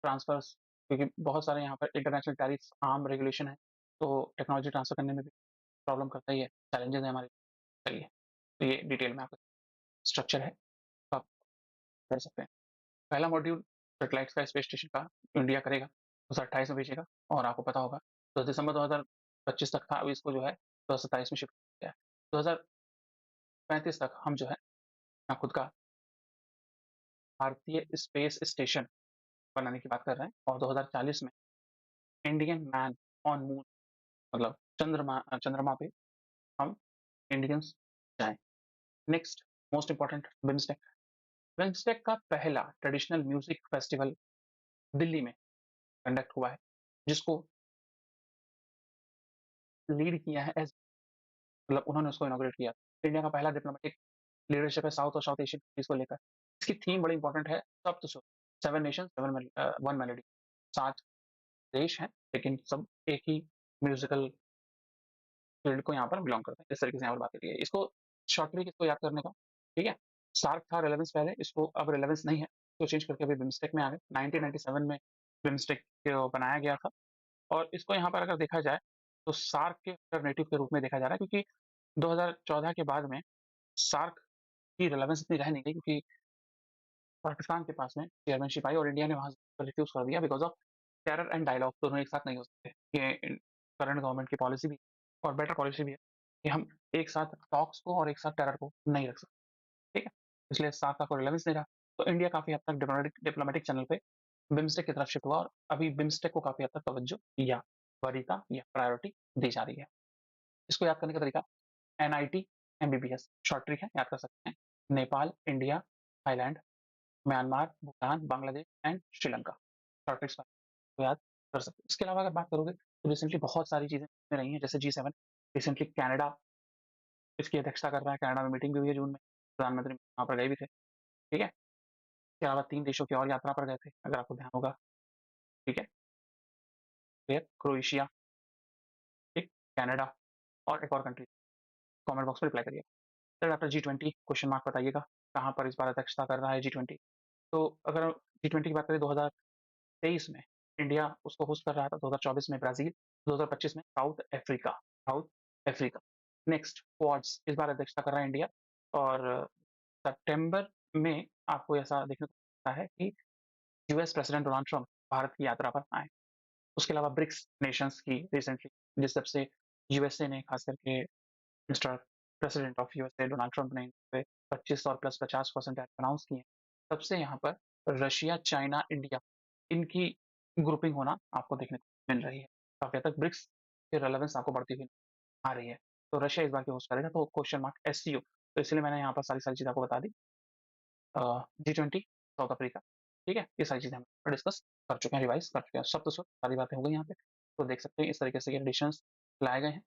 transfers, क्योंकि बहुत सारे यहाँ पर इंटरनेशनल टैरिफ आर्म रेगुलेशन है, तो टेक्नोलॉजी ट्रांसफर करने में भी प्रॉब्लम करता ही है, चैलेंजेस है हमारे। चलिए, तो ये डिटेल में आपका स्ट्रक्चर है, तो आप कर सकते हैं। पहला मॉड्यूल सैटेलाइट्स का स्पेस स्टेशन का इंडिया करेगा, 2028 में भेजेगा, और आपको पता होगा 10 दिसंबर 2025 तक था, अभी इसको जो है 2027 में शिफ्ट किया है। 2035 तक हम जो है अपना खुद का भारतीय स्पेस स्टेशन बनाने की बात कर रहे हैं, और 2040 में इंडियन मैन ऑन मून, मतलब चंद्रमा पे हम इंडियंस जाएं। Next most important, BIMSTEC. BIMSTEC का पहला ट्रेडिशनल म्यूजिक फेस्टिवल दिल्ली में कंडक्ट हुआ है, जिसको लीड किया है एस, मतलब उन्होंने उसको इनॉग्रेट किया। इंडिया का पहला डिप्लोमेटिक लीडरशिप है साउथ और साउथ एशियन कंट्रीज को लेकर। इसकी थीम बड़ी इंपॉर्टेंट है, सप्त सुर, सेवन नेशन वन मेलोडी। 7 देश हैं, लेकिन सब एक ही म्यूजिकल फील्ड को यहाँ पर बिलोंग करते हैं, इस तरीके से यहाँ पर बात करिए। इसको शॉर्ट ट्रिक इसको याद करने का, ठीक है। सार्क था रेलेवेंस पहले, इसको अब रेलेवेंस नहीं है, इसको चेंज करके अभी बिम्स्टेक में आ गए। 1997 में बिम्स्टेक बनाया गया था, और इसको यहाँ पर अगर देखा जाए तो सार्क के अल्टरनेटिव के रूप में देखा जा रहा है, क्योंकि 2014 के बाद में सार्क की रिलेवेंस इतनी रह नहीं गई, क्योंकि पाकिस्तान के पास में चेयरमैनशिप आई और इंडिया ने वहाँ से रिफ्यूज कर दिया because of terror and dialogue दोनों एक साथ नहीं हो सकते। ये करंट गवर्नमेंट की पॉलिसी भी और बेटर पॉलिसी भी है कि हम एक साथ टॉक्स को और एक साथ टेरर को नहीं रख सकते, ठीक है। इसलिए सार्क का कोई रिलेवेंस नहीं रहा, तो इंडिया काफी हद तक डिप्लोमेटिक चैनल पे बिम्स्टेक की तरफ शिफ्ट हुआ, और अभी बिम्स्टेक को काफी हद तक तवज्जो या वरीयता या प्रायोरिटी दी जा रही है। इसको याद करने का तरीका, NIT MBBS शॉर्ट ट्रिक है, याद कर सकते हैं। Nepal, India, Thailand, Myanmar, Bhutan, Bangladesh and Sri Lanka, short tricks को याद कर सकते हैं। इसके अलावा अगर बात करोगे तो रिसेंटली बहुत सारी चीजें रही हैं, जैसे G7, रिसेंटली कनाडा इसकी अध्यक्षता कर रहा है, कनाडा में मीटिंग भी हुई है जून में, प्रधानमंत्री वहां पर गए भी थे, ठीक है। इसके अलावा 3 देशों की और यात्रा पर गए थे, अगर आपको ध्यान होगा, ठीक है। फिर क्रोएशिया, ठीक, कनाडा, और एक और कंट्री, कमेंट बॉक्स में रिप्लाई करिए। Sir after G20 question mark बताइएगा, कहाँ पर इस बार अध्यक्षता कर रहा है G20। तो अगर G20 की बात करें 2023 में इंडिया उसको होस्ट कर रहा था, 2024 में ब्राजील, 2025 में साउथ अफ्रीका। नेक्स्ट क्वाड्स, इस बार अध्यक्षता कर रहा है इंडिया, और सितंबर में आपको ऐसा देखने को मिलता है कि US president Donald Trump Bharat की यात्रा पर आए। उसके अलावा ब्रिक्स नेशंस की रिसेंटली, जिस जब से यूएसए ने खास करके mister president of USA Donald Trump ने 25 और प्लस 50% अनाउंस किए, तब से यहाँ पर रशिया, चाइना, इंडिया, इनकी ग्रुपिंग होना आपको देखने को मिल रही है। काफी हद तक ब्रिक्स की रेलेवेंस आपको बढ़ती हुई आ रही है। तो रशिया इस बार की होस्ट करेगा, तो क्वेश्चन मार्क SCO, तो इसलिए मैंने यहाँ पर सारी सारी चीज़ आपको बता दी। G20 साउथ अफ्रीका, ठीक है, ये सारी चीज़ें हम डिस्कस कर चुके हैं, रिवाइज कर चुके हैं, सब तो सब सारी बातें हो गई यहाँ पे। तो देख सकते हैं इस तरीके से ये एडिशंस लाए गए हैं।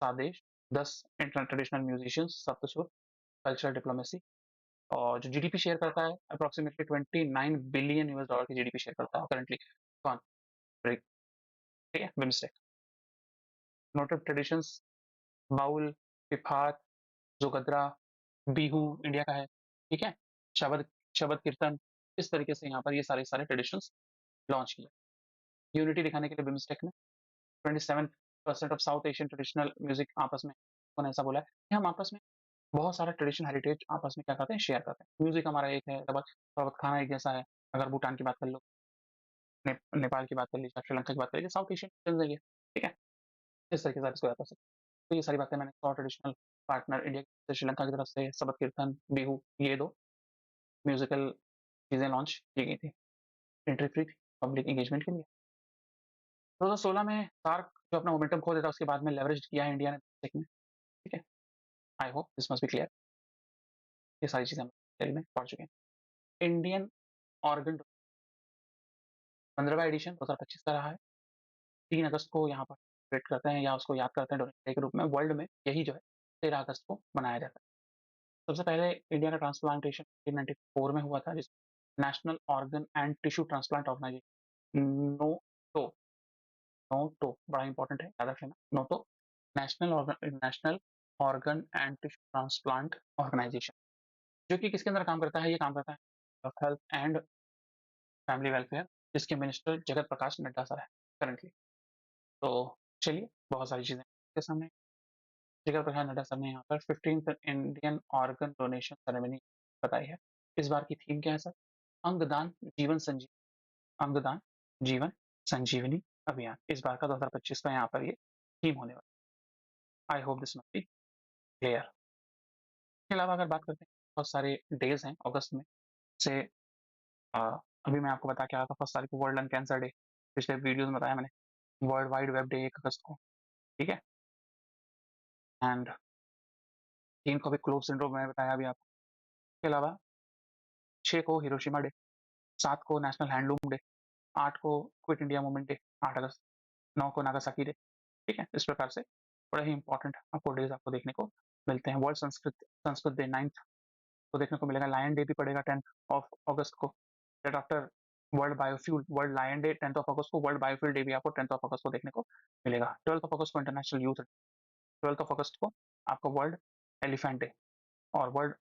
7 देश, 10 traditional musicians, Saptasur, cultural diplomacy, और जो जीडीपी शेयर करता है अप्रोक्सीमेटली 29 बिलियन यूएस डॉलर की जीडीपी शेयर करता है करंटली। कौन? ब्रिक, ठीक है, BIMSTEC. Noted traditions, Baul, Piphat, जोगदरा, बिहू इंडिया का है, ठीक है। शबद शबद कीर्तन, इस तरीके से यहाँ पर ये सारे सारे ट्रेडिशंस लॉन्च किए। यूनिटी दिखाने के लिए बिम्स्टेक में 27% of south Asian traditional music आपस में, उन्होंने ऐसा बोला है कि हम आपस में बहुत सारा ट्रेडिशनल हेरिटेज आपस में क्या करते हैं, शेयर करते हैं। म्यूजिक हमारा एक है, लगभग खाना एक जैसा है। अगर भूटान की बात कर लो, नेपाल की बात कर लीजिए, श्रीलंका की बात कर लीजिए, साउथ एशियन है ये, ठीक है। इस तरीके से आप इसको याद कर सकते हैं। तो ये सारी बातें मैंने सौ ट्रेडिशनल पार्टनर इंडिया से, श्रीलंका की तरफ से सबक कीर्तन, बिहू, ये दो म्यूजिकल चीजें लॉन्च की गई थी, एंट्री फ्री थी पब्लिक एंगेजमेंट के लिए। 2016 में सार्क जो अपना मोमेंटम खो देता है, उसके बाद में लेवरेज किया है इंडिया ने में, ठीक है। I hope this must be clear. ये सारी चीजें हम डिटेल में पढ़ चुके हैं। इंडियन ऑर्गन 15वां एडिशन 2025 का रहा है। 3 अगस्त को यहाँ पर सेलिब्रेट करते हैं या उसको याद करते हैं डोनेशन डे के रूप में। वर्ल्ड में यही जो है 13 अगस्त को मनाया जाता है। सबसे पहले इंडिया का ट्रांसप्लांटेशन 1994 में हुआ था, जिसमें national organ and tissue transplant organisation, NOTTO, NOTTO बड़ा इंपॉर्टेंट है, याद रख लेना, NOTTO, national organ and tissue transplant organisation, जो कि किसके अंदर काम करता है, ये काम करता है हेल्थ एंड फैमिली वेलफेयर, जिसके मिनिस्टर जगत प्रकाश नड्डा सर है करंटली। तो चलिए, बहुत सारी चीजें आपके सामने। जगत प्रकाश नड्डा सर ने यहाँ पर 15th Indian organ donation ceremony बताई है। इस बार की थीम क्या है सर? अंगदान जीवन संजीवनी, अंगदान जीवन संजीवनी अभियान, इस बार का 2025 का यहाँ पर ये थीम होने वाला। आई hope this must be clear. इसके अलावा अगर बात करते हैं, बहुत सारे डेज हैं अगस्त में से। अ, अभी मैं आपको बता के आया था, फर्स्ट तारीख को वर्ल्ड लंग कैंसर डे, पिछले वीडियो में बताया मैंने। वर्ल्ड वाइड वेब डे 1 अगस्त को, ठीक है। एंड 3 को भी क्लोव सिंड्रोम मैंने बताया अभी आपको। इसके अलावा 6 को हिरोशिमा डे, 7 को नेशनल हैंडलूम डे, 8 को क्विट इंडिया मूवमेंट डे 8 अगस्त, 9 को नागासाकी डे, ठीक है। इस प्रकार से बड़े ही इंपॉर्टेंट आपको डेज आपको देखने को मिलते हैं। वर्ल्ड संस्कृत संस्कृत डे 9 को देखने को मिलेगा। लायन डे भी पड़ेगा 10 अगस्त को। After world biofuel, world lion day 10 अगस्त को, वर्ल्ड बायोफ्यूल डे भी आपको 10 अगस्त को देखने को मिलेगा। 12 अगस्त को इंटरनेशनल यूथ, 12 अगस्त को आपको वर्ल्ड एलिफेंट डे, और वर्ल्ड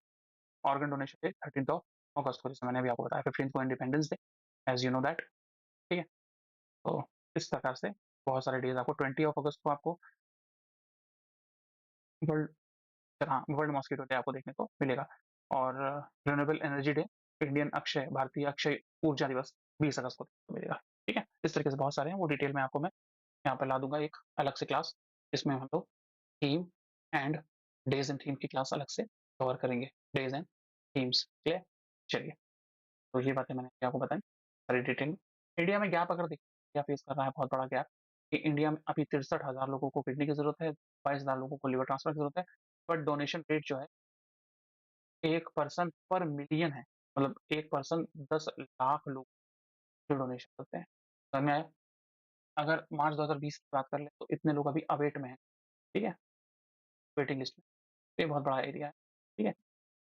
ऑर्गन डोनेशन डे 13 अगस्त को, जैसे मैंने अभी आपको बताया। 15 को independence day, as you know that, ठीक है। तो इस प्रकार से बहुत सारे डेज आपको 20 अगस्त को आपको वर्ल्ड, हाँ, वर्ल्ड मॉस्किटो डे आपको देखने को मिलेगा। और renewable energy day, Indian Akshay, भारतीय अक्षय ऊर्जा दिवस 20 अगस्त को देखने को मिलेगा, ठीक है। इस तरीके से बहुत सारे हैं, वो डिटेल में आपको मैं यहाँ पर ला दूंगा एक अलग से क्लास, जिसमें हम लोग theme and days and theme की क्लास अलग से कवर करेंगे, डेज एंड थीम्स, क्लियर। चलिए, तो ये बातें मैंने आपको बताई सारी डिटेल में। इंडिया में गैप अगर देखिए, इंडिया फेस कर रहा है बहुत बड़ा गैप, कि इंडिया में अभी 63,000 लोगों को किडनी की जरूरत है, 22,000 लोगों को लिवर ट्रांसप्लांट की जरूरत है, बट डोनेशन रेट जो है 1 पर्सन पर मिलियन है। मतलब 1 पर्सन 10 लाख लोग जो डोनेशन करते हैं। तो मैं अगर मार्च 2020 की बात कर ले, तो इतने लोग अभी अवेट में हैं, ठीक है, वेटिंग लिस्ट में। तो ये बहुत बड़ा एरिया है, ठीक है।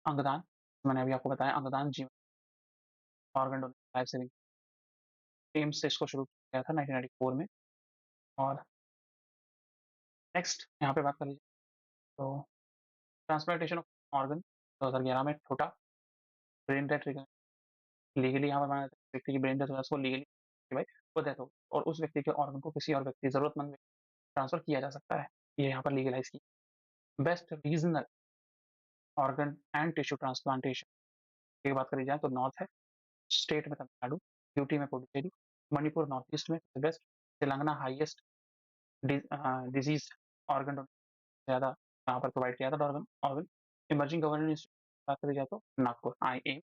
अंगदान, मैंने अभी आपको बताया, अंगदान जीवन, organ donation, life saving, AIIMS से इसको शुरू किया था 1994 में। और नेक्स्ट यहाँ पे बात कर लीजिए, तो ट्रांसप्लांटेशन ऑफ ऑर्गन 2011 में छोटा ब्रेन डेथ लीगली यहाँ पर माना जाता है। व्यक्ति की ब्रेन डेथ हो, उसको लीगली भाई वो डेथ हो, और उस व्यक्ति के ऑर्गन को किसी और व्यक्ति, जरूरतमंद व्यक्ति ट्रांसफर किया जा सकता है, ये यहाँ पर लीगलाइज की। Best regional organ and tissue transplantation की बात करी जाए, तो नॉर्थ है, स्टेट में तमिलनाडु, यूटी में पुडुचेरी, मणिपुर नॉर्थ ईस्ट में best, Telangana highest disease organ ज़्यादा यहाँ पर प्रोवाइड किया था ऑर्गन ऑर्गन। इमर्जिंग गवर्नेंस बात करी जाए तो नागपुर, आई एम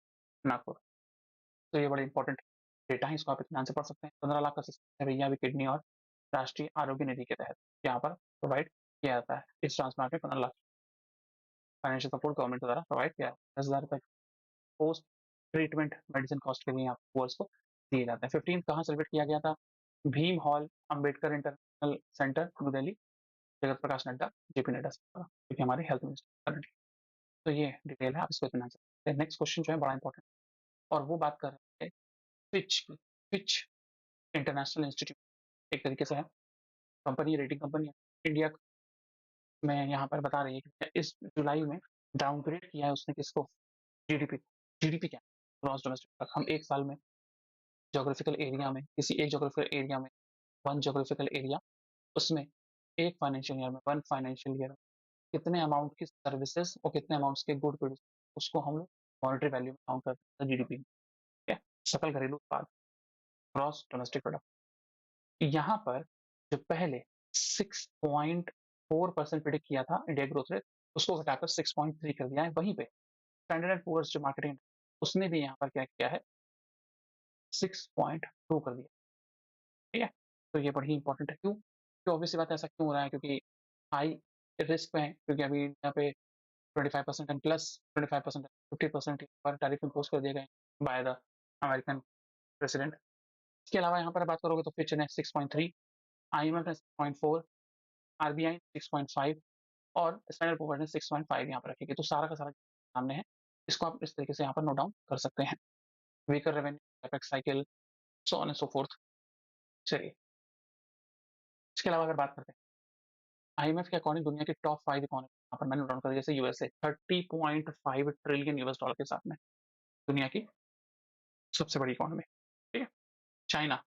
नागपुर। तो ये बड़े इंपॉर्टेंट डेटा है, इसको आप ध्यान से पढ़ सकते हैं। 15 लाख का सिस्टम है भैया अभी किडनी और राष्ट्रीय आरोग्य निधि के तहत यहाँ पर प्रोवाइड किया जाता है। इस ट्रांसप्लांट में 15 लाख फाइनेंशियल सपोर्ट गवर्नमेंट द्वारा प्रोवाइड किया जाता है। 10,000 रुपये पोस्ट ट्रीटमेंट मेडिसिन कॉस्ट के लिए यहाँ वर्ल्ड को दिए जाते हैं। 15 कहाँ सेलिब्रेट किया गया था? Bhim hall, Ambedkar international centre, new Delhi, Jagat Prakash Nadda, JP Nadda साहब, क्योंकि हमारे हेल्थ मिनिस्टर करंटली। तो ये डिटेल है, आप इसको इतना जानते हैं। नेक्स्ट क्वेश्चन जो है बड़ा इंपॉर्टेंट, और वो बात कर रहे हैं फिच की। फिच इंटरनेशनल इंस्टीट्यूट एक तरीके से है कंपनी, रेटिंग कंपनी है। इंडिया में यहाँ पर बता रही है कि इस जुलाई में डाउनग्रेड किया है उसने किसको, जीडीपी। जीडीपी क्या है, ग्रॉस डोमेस्टिक प्रोडक्ट। हम एक साल में जोग्राफिकल एरिया में, किसी एक जोग्राफिकल एरिया में, वन जोग्राफिकल एरिया, उसमें एक फाइनेंशियल ईयर में, वन फाइनेंशियल ईयर में कितने अमाउंट की सर्विसेज और कितने अमाउंट्स के गुड प्रोड्यूस, उसको हम लोग मॉनेटरी वैल्यू में काउंट करते हैं, जीडीपी। ठीक है, सकल घरेलू उत्पाद, ग्रॉस डोमेस्टिक प्रोडक्ट। यहाँ पर जो पहले 6.4% प्रिडिक्ट किया था इंडिया ग्रोथ रेट, उसको घटाकर 6.3 कर दिया है। वहीं पे स्टैंडर्ड एंड पुअर्स जो मार्केटिंग, उसने भी यहाँ पर क्या किया है, 6.2 कर दिया। ठीक है, तो ये बड़ी इंपॉर्टेंट है। क्यों? तो ऑब्वियस सी बात है, ऐसा क्यों हो रहा है, क्योंकि हाई रिस्क में है, क्योंकि अभी यहाँ पे 25% एंड प्लस 25% 50% पर टैरिफ इम्पोज कर दिए गए बाय द अमेरिकन प्रेसिडेंट। इसके अलावा यहाँ पर बात करोगे तो फिच ने 6.3, आईएमएफ ने 6.4, आरबीआई ने 6.5 और स्टैंडर्ड पुअर्स ने 6.5 यहाँ पर रखेगी। तो सारा का सारा सामने है, इसको आप इस तरीके से यहाँ पर नोट डाउन कर सकते हैं। Weaker revenue, capex cycle, so on and so fourth. चलिए, इसके अलावा अगर बात करते हैं आईएमएफ के अकॉर्डिंग दुनिया की टॉप 5 इकोनॉमी, यहाँ पर मैंने नोट डाउन कर दिया। जैसे यूएसए 30.5 ट्रिलियन यूएस डॉलर के साथ में दुनिया की सबसे बड़ी इकोनॉमी। ठीक है, China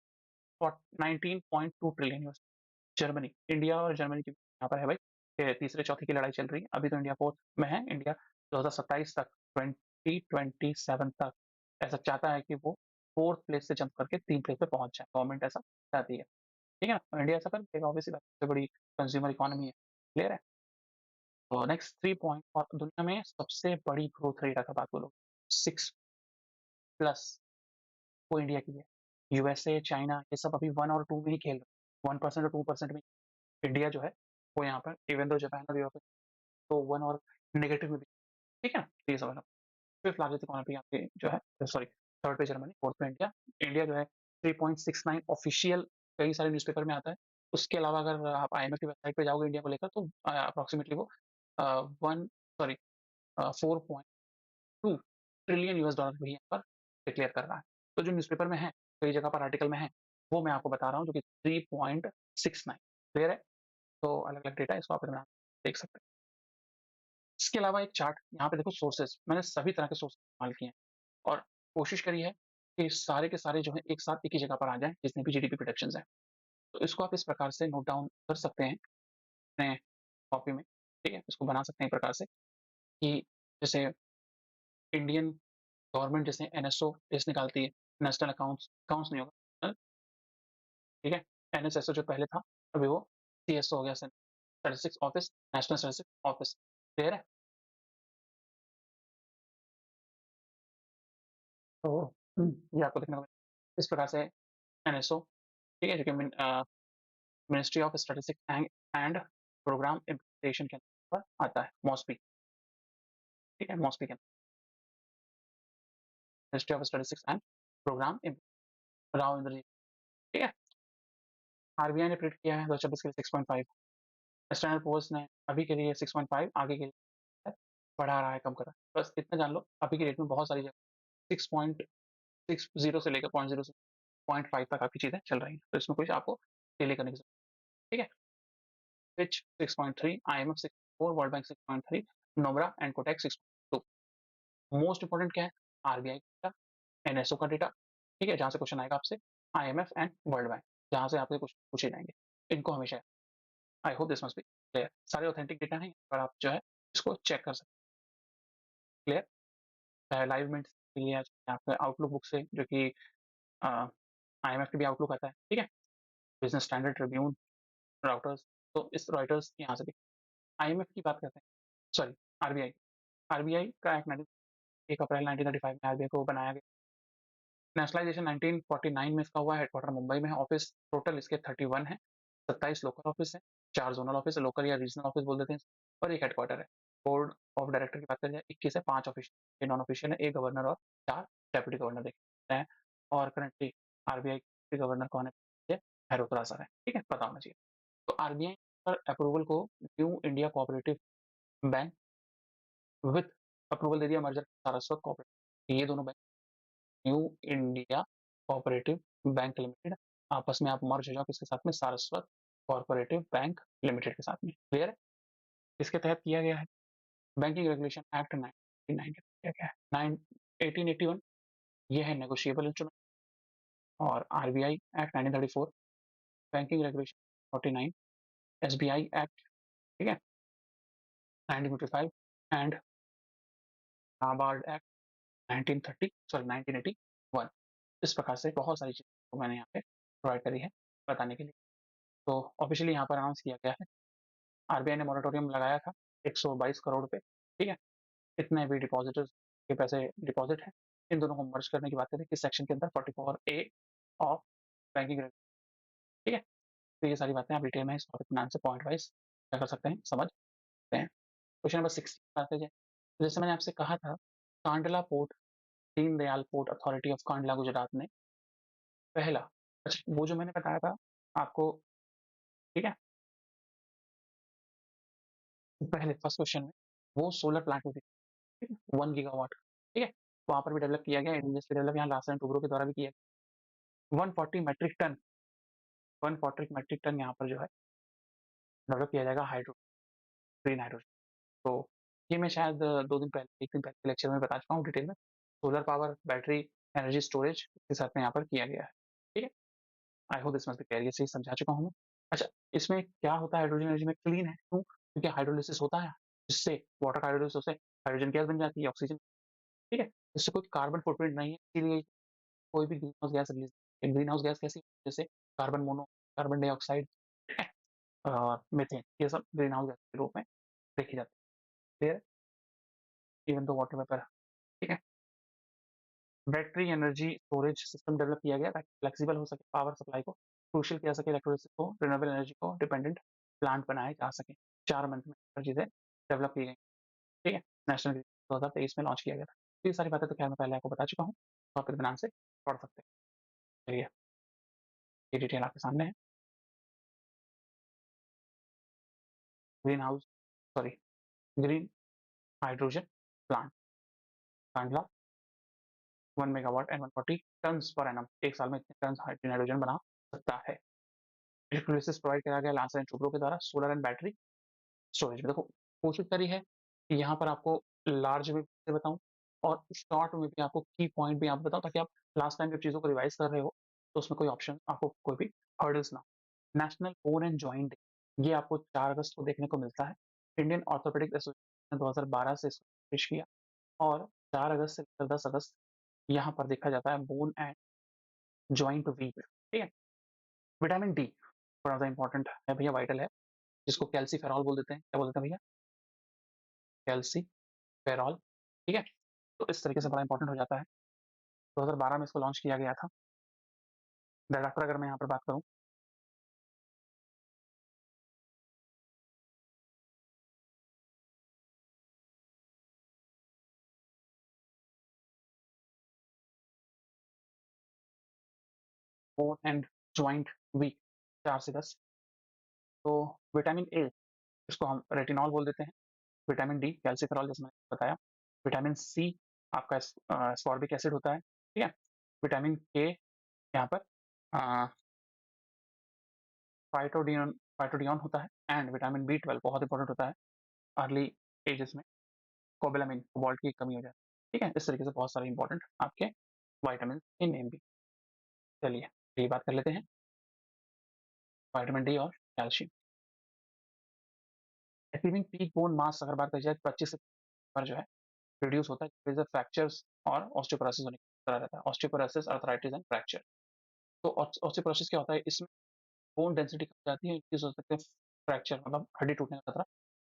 19.2 trillion US. Germany, India और जर्मनी की यहाँ पर है भाई कि तीसरे चौथे की लड़ाई चल रही है। अभी तो इंडिया फोर्थ में है। इंडिया 2027 तक, 2027 तक ऐसा चाहता है कि वो फोर्थ प्लेस से जंप करके 3 प्लेस पे पहुंच जाए। गवर्नमेंट ऐसा चाहती है। ठीक है ना, तो इंडिया ऐसा कर देगा, ऑब्वियसली बात, सबसे बड़ी कंज्यूमर इकोनॉमी है। क्लियर है। तो नेक्स्ट 3 पॉइंट, और दुनिया में सबसे बड़ी ग्रोथ रेट अगर बात बोलो 6+, वो इंडिया की है। यूएसए, चाइना, ये सब अभी 1 और 2 में ही खेल रहे हैं, 1% और 2% में। इंडिया जो है वो यहाँ पर, इवन दो जापान और यूरोप तो 1 और नेगेटिव में भी। ठीक है ना, तो ये सब है। फिफ्थ लार्जेस्ट इकोनॉमी आपकी जो है, सॉरी, थर्ड पे जर्मनी, फोर्थ पे इंडिया। इंडिया जो है 3.69 ऑफिशियल कई सारे न्यूज़पेपर में आता है। उसके अलावा अगर आप आईएमएफ की वेबसाइट पे जाओगे इंडिया को लेकर, तो अप्रोक्सीमेटली वो one sorry 4.2 trillion US dollar भी यहाँ पर डिक्लेयर कर रहा है। तो जो न्यूज़पेपर में है, कई जगह पर आर्टिकल में है, वो मैं आपको बता रहा हूँ, जो कि 3.69। क्लियर है। तो अलग अलग डेटा, इसको आप देख सकते हैं। इसके अलावा एक चार्ट यहाँ पे देखो, सोर्सेज मैंने सभी तरह के सोर्स इस्तेमाल किए हैं और कोशिश करी है कि सारे के सारे जो है एक साथ एक ही जगह पर आ जाएं, जितने भी जीडीपी प्रोडक्शंस हैं। तो इसको आप इस प्रकार से नोट डाउन कर सकते हैं अपने कॉपी में। ठीक है, इसको बना सकते हैं एक प्रकार से कि जैसे इंडियन गवर्नमेंट जैसे एनएसओ लिस्ट निकालती है, नेशनल अकाउंट्स अकाउंट्स नहीं होगा, ठीक है। एनएसएसओ जो पहले था, अभी वो सीएसओ हो गया, statistics office, national statistics office. Clear है। तो ये आपको देखना होगा इस प्रकार से एनएसओ, ठीक है, जो कि ministry of statistics and programme implementation के अंदर आता है, मॉस्पी। ठीक है, मॉस्पी के ministry of statistics and programme, Rao Inderjit. ठीक है, आरबीआई ने प्रिंट किया है 2024 के लिए 6.5, स्टैंडर्ड पोर्स ने अभी के लिए 6.5, आगे के लिए बढ़ा रहा है, कम कर रहा है। बस इतना जान लो, अभी की डेट में बहुत सारी जगह 6.60 से लेकर 0.0 से 0.5 तक आपकी चीजें चल रही हैं, तो इसमें कुछ आपको डिले करने की जरूरत। ठीक है, Fitch 6.3, IMF 6.4, world bank 6.3, नोबरा and Kotak 6.2। Most important क्या है, आरबीआई का, एनएसओ का डेटा। ठीक है, जहां से क्वेश्चन आएगा आपसे, आईएमएफ एंड वर्ल्ड बैंक, जहां से आपके क्वेश्चन पूछे जाएंगे, इनको हमेशा, आई hope this must be clear. सारे ऑथेंटिक डेटा हैं, और आप जो है इसको चेक कर सकते हैं। क्लियर। लाइव मिनट्स के लिए आपके आउटलुक बुक से, जो कि आईएमएफ की भी आउटलुक आता है। ठीक है, बिजनेस स्टैंडर्ड ट्रिब्यून, राउटर्स, तो इस राइटर्स यहाँ से भी। आईएमएफ की बात करते हैं, सॉरी, आरबीआई। आरबीआई का एक्ट 1 अप्रैल 1935 में आरबीआई को बनाया गया। नेशनलाइजेशन 1949 में इसका हुआ। हेडक्वार्टर मुंबई में है। ऑफिस टोटल इसके 31 है। 27 लोकल ऑफिस है, 4 जोनल ऑफिस है, लोकल या रीजनल ऑफिस बोल देते हैं, और एक हेडक्वार्टर है। बोर्ड ऑफ डायरेक्टर की बात करें, 21 है, 5 ऑफिशियल, नॉन ऑफिशियल है, 1 गवर्नर और 4 डेप्यूटी गवर्नर देखते हैं। और करंटली आरबीआई के गवर्नर कौन है? हैरोत सर है। ठीक है, पता होना चाहिए। तो आरबीआई पर अप्रूवल को new India cooperative bank with approval दे दिया मर्जर सारस्वत कोऑपरेटिव। ये दोनों bank new India cooperative bank limited आपस में आप मर्ज हो जाओ किसके साथ में, सारस्वत कॉर्पोरेटिव बैंक लिमिटेड के साथ में। क्लियर है? इसके तहत किया गया है बैंकिंग रेगुलेशन एक्ट 1990 किया गया है 1881। ये है नेगोशिएबल इंस्ट्रूमेंट। और RBI act 1934, banking regulation 49, SBI act, ठीक है, 1955 एंड नाबार्ड एक्ट 1981। इस प्रकार से बहुत सारी चीज़ें को मैंने यहाँ पे प्रोवाइड करी है बताने के लिए। तो ऑफिशियली यहाँ पर अनाउंस किया गया है, आरबीआई ने मॉरेटोरियम लगाया था 122 करोड़ पे, ठीक है। इतने भी डिपॉजिटर्स के पैसे डिपॉजिट हैं, इन दोनों को मर्ज करने की बात करें किस सेक्शन के अंदर, 44A ऑफ बैंकिंग, ठीक है। तो ये सारी बातें आप डिटेल में इस टॉपिक में आंसर पॉइंट वाइज क्या कर सकते हैं, समझ सकते हैं। क्वेश्चन नंबर 16 आते हैं। जैसे मैंने आपसे कहा था, Kandla port, Deendayal port authority of Kandla Gujarat ने पहला, अच्छा वो जो मैंने बताया था आपको, ठीक है, पहले फर्स्ट क्वेश्चन में वो सोलर प्लांट में, ठीक है, 1 गीगावाट, ठीक है, वहां पर भी डेवलप किया गया, इंडस्ट्री डेवलप यहाँ लार्सन टूब्रो के द्वारा भी किया गया। 140 मेट्रिक टन यहाँ पर जो है डेवलप किया जाएगा हाइड्रो ग्रीन हाइड्रोजन। तो ये मैं शायद 2 दिन पहले, 1 दिन पहले लेक्चर में बता चुका हूँ डिटेल में। Solar power, battery, energy storage के साथ में यहाँ पर किया गया है, ठीक है। I hope this must be clear, ये सही समझा चुका हूँ मैं। अच्छा, इसमें क्या होता है, हाइड्रोजन एनर्जी में क्लीन है, क्यों? क्योंकि हाइड्रोलिसिस होता है, जिससे वाटर का हाइड्रोलिसिस से हाइड्रोजन गैस बन जाती है, ऑक्सीजन, ठीक है। इससे कोई कार्बन फुटप्रिंट नहीं है, इसीलिए कोई भी green house gas release, green house gas कैसी, जैसे कार्बन मोनो, कार्बन डाइऑक्साइड और मीथेन, ये सब ग्रीन हाउस गैस के रूप में देखी जाती है, इवन दो वाटर वेपर, ठीक है। Battery energy storage system develop किया गया ताकि फ्लेक्सिबल हो सके, पावर सप्लाई को क्रूशियल किया सके, इलेक्ट्रोलिसिस को, रिन्यूएबल एनर्जी को डिपेंडेंट प्लांट बनाए जा सके। 4 मंथ में चीजें डेवलप की गई, ठीक है। नेशनल ग्रिड 2023 में लॉन्च किया गया था। तो ये सारी बातें तो खैर मैं पहले आपको बता चुका हूँ, तो आप इत्मीनान से पढ़ सकते हैं। चलिए, ये डिटेल आपके सामने है। Green house, sorry, green hydrogen plant Kandla, 1 megawatt and 140 tonne per annum, एक साल में इतने टन हाइड्रोजन बना सकता है। इलेक्ट्रोलिसिस प्रोवाइड करा गया लार्सन एंड टुब्रो के द्वारा। सोलर एंड बैटरी स्टोरेज में देखो कोशिश करी है कि यहाँ पर आपको लार्ज में भी बताऊं और शॉर्ट में भी आपको की पॉइंट भी आपको बताऊं, ताकि आप लास्ट टाइम जब चीज़ों को रिवाइज कर रहे हो तो उसमें कोई ऑप्शन आपको कोई भी हर्डल्स ना हो। National bone and joint day, ये आपको 4 अगस्त को देखने को मिलता है। इंडियन ऑर्थोपेडिक एसोसिएशन ने 2012 से इसको पेश किया, और 4 अगस्त से लेकर 10 अगस्त यहाँ पर देखा जाता है बोन एंड जॉइंट वीक, ठीक है। विटामिन डी थोड़ा सा इंपॉर्टेंट है भैया, वाइटल है, जिसको कैल्सीफेरॉल बोल देते हैं, क्या बोलते हैं भैया, कैल्सीफेरॉल, ठीक है। तो इस तरीके से बड़ा इंपॉर्टेंट हो जाता है। 2012 में इसको लॉन्च किया गया था। डायरेक्टर अगर मैं यहाँ पर बात करूँ, बोन एंड ज्वाइंट वीक 4 से 10, तो विटामिन ए, इसको हम रेटिनॉल बोल देते हैं। विटामिन डी कैल्सीफेरॉल, जैसे मैंने बताया। विटामिन सी आपका स्कॉर्बिक एसिड होता है, ठीक है। विटामिन के यहाँ पर फाइटोडियन फाइटोडियन होता है। एंड विटामिन बी 12 बहुत इंपॉर्टेंट होता है अर्ली एजेस में, कोबेलामिन, कोबाल्ट की कमी हो जाती है, ठीक है। इस तरीके से बहुत सारे इंपॉर्टेंट आपके वाइटामिन के नेम भी। चलिए, ये बात कर लेते हैं विटामिन डी और calcium. Achieving peak bone mass अगर बात करी जाए, 25 से पर जो है रिड्यूस होता है, फ्रैक्चर्स और ऑस्टियोपोरोसिस होने की तरह रहता है। Osteoporosis, arthritis and fracture. तो ऑस्टियोपोरोसिस क्या होता है, इसमें बोन डेंसिटी कम हो जाती है, इंक्रीज हो सकते हैं, फ्रैक्चर मतलब हड्डी टूटने का खतरा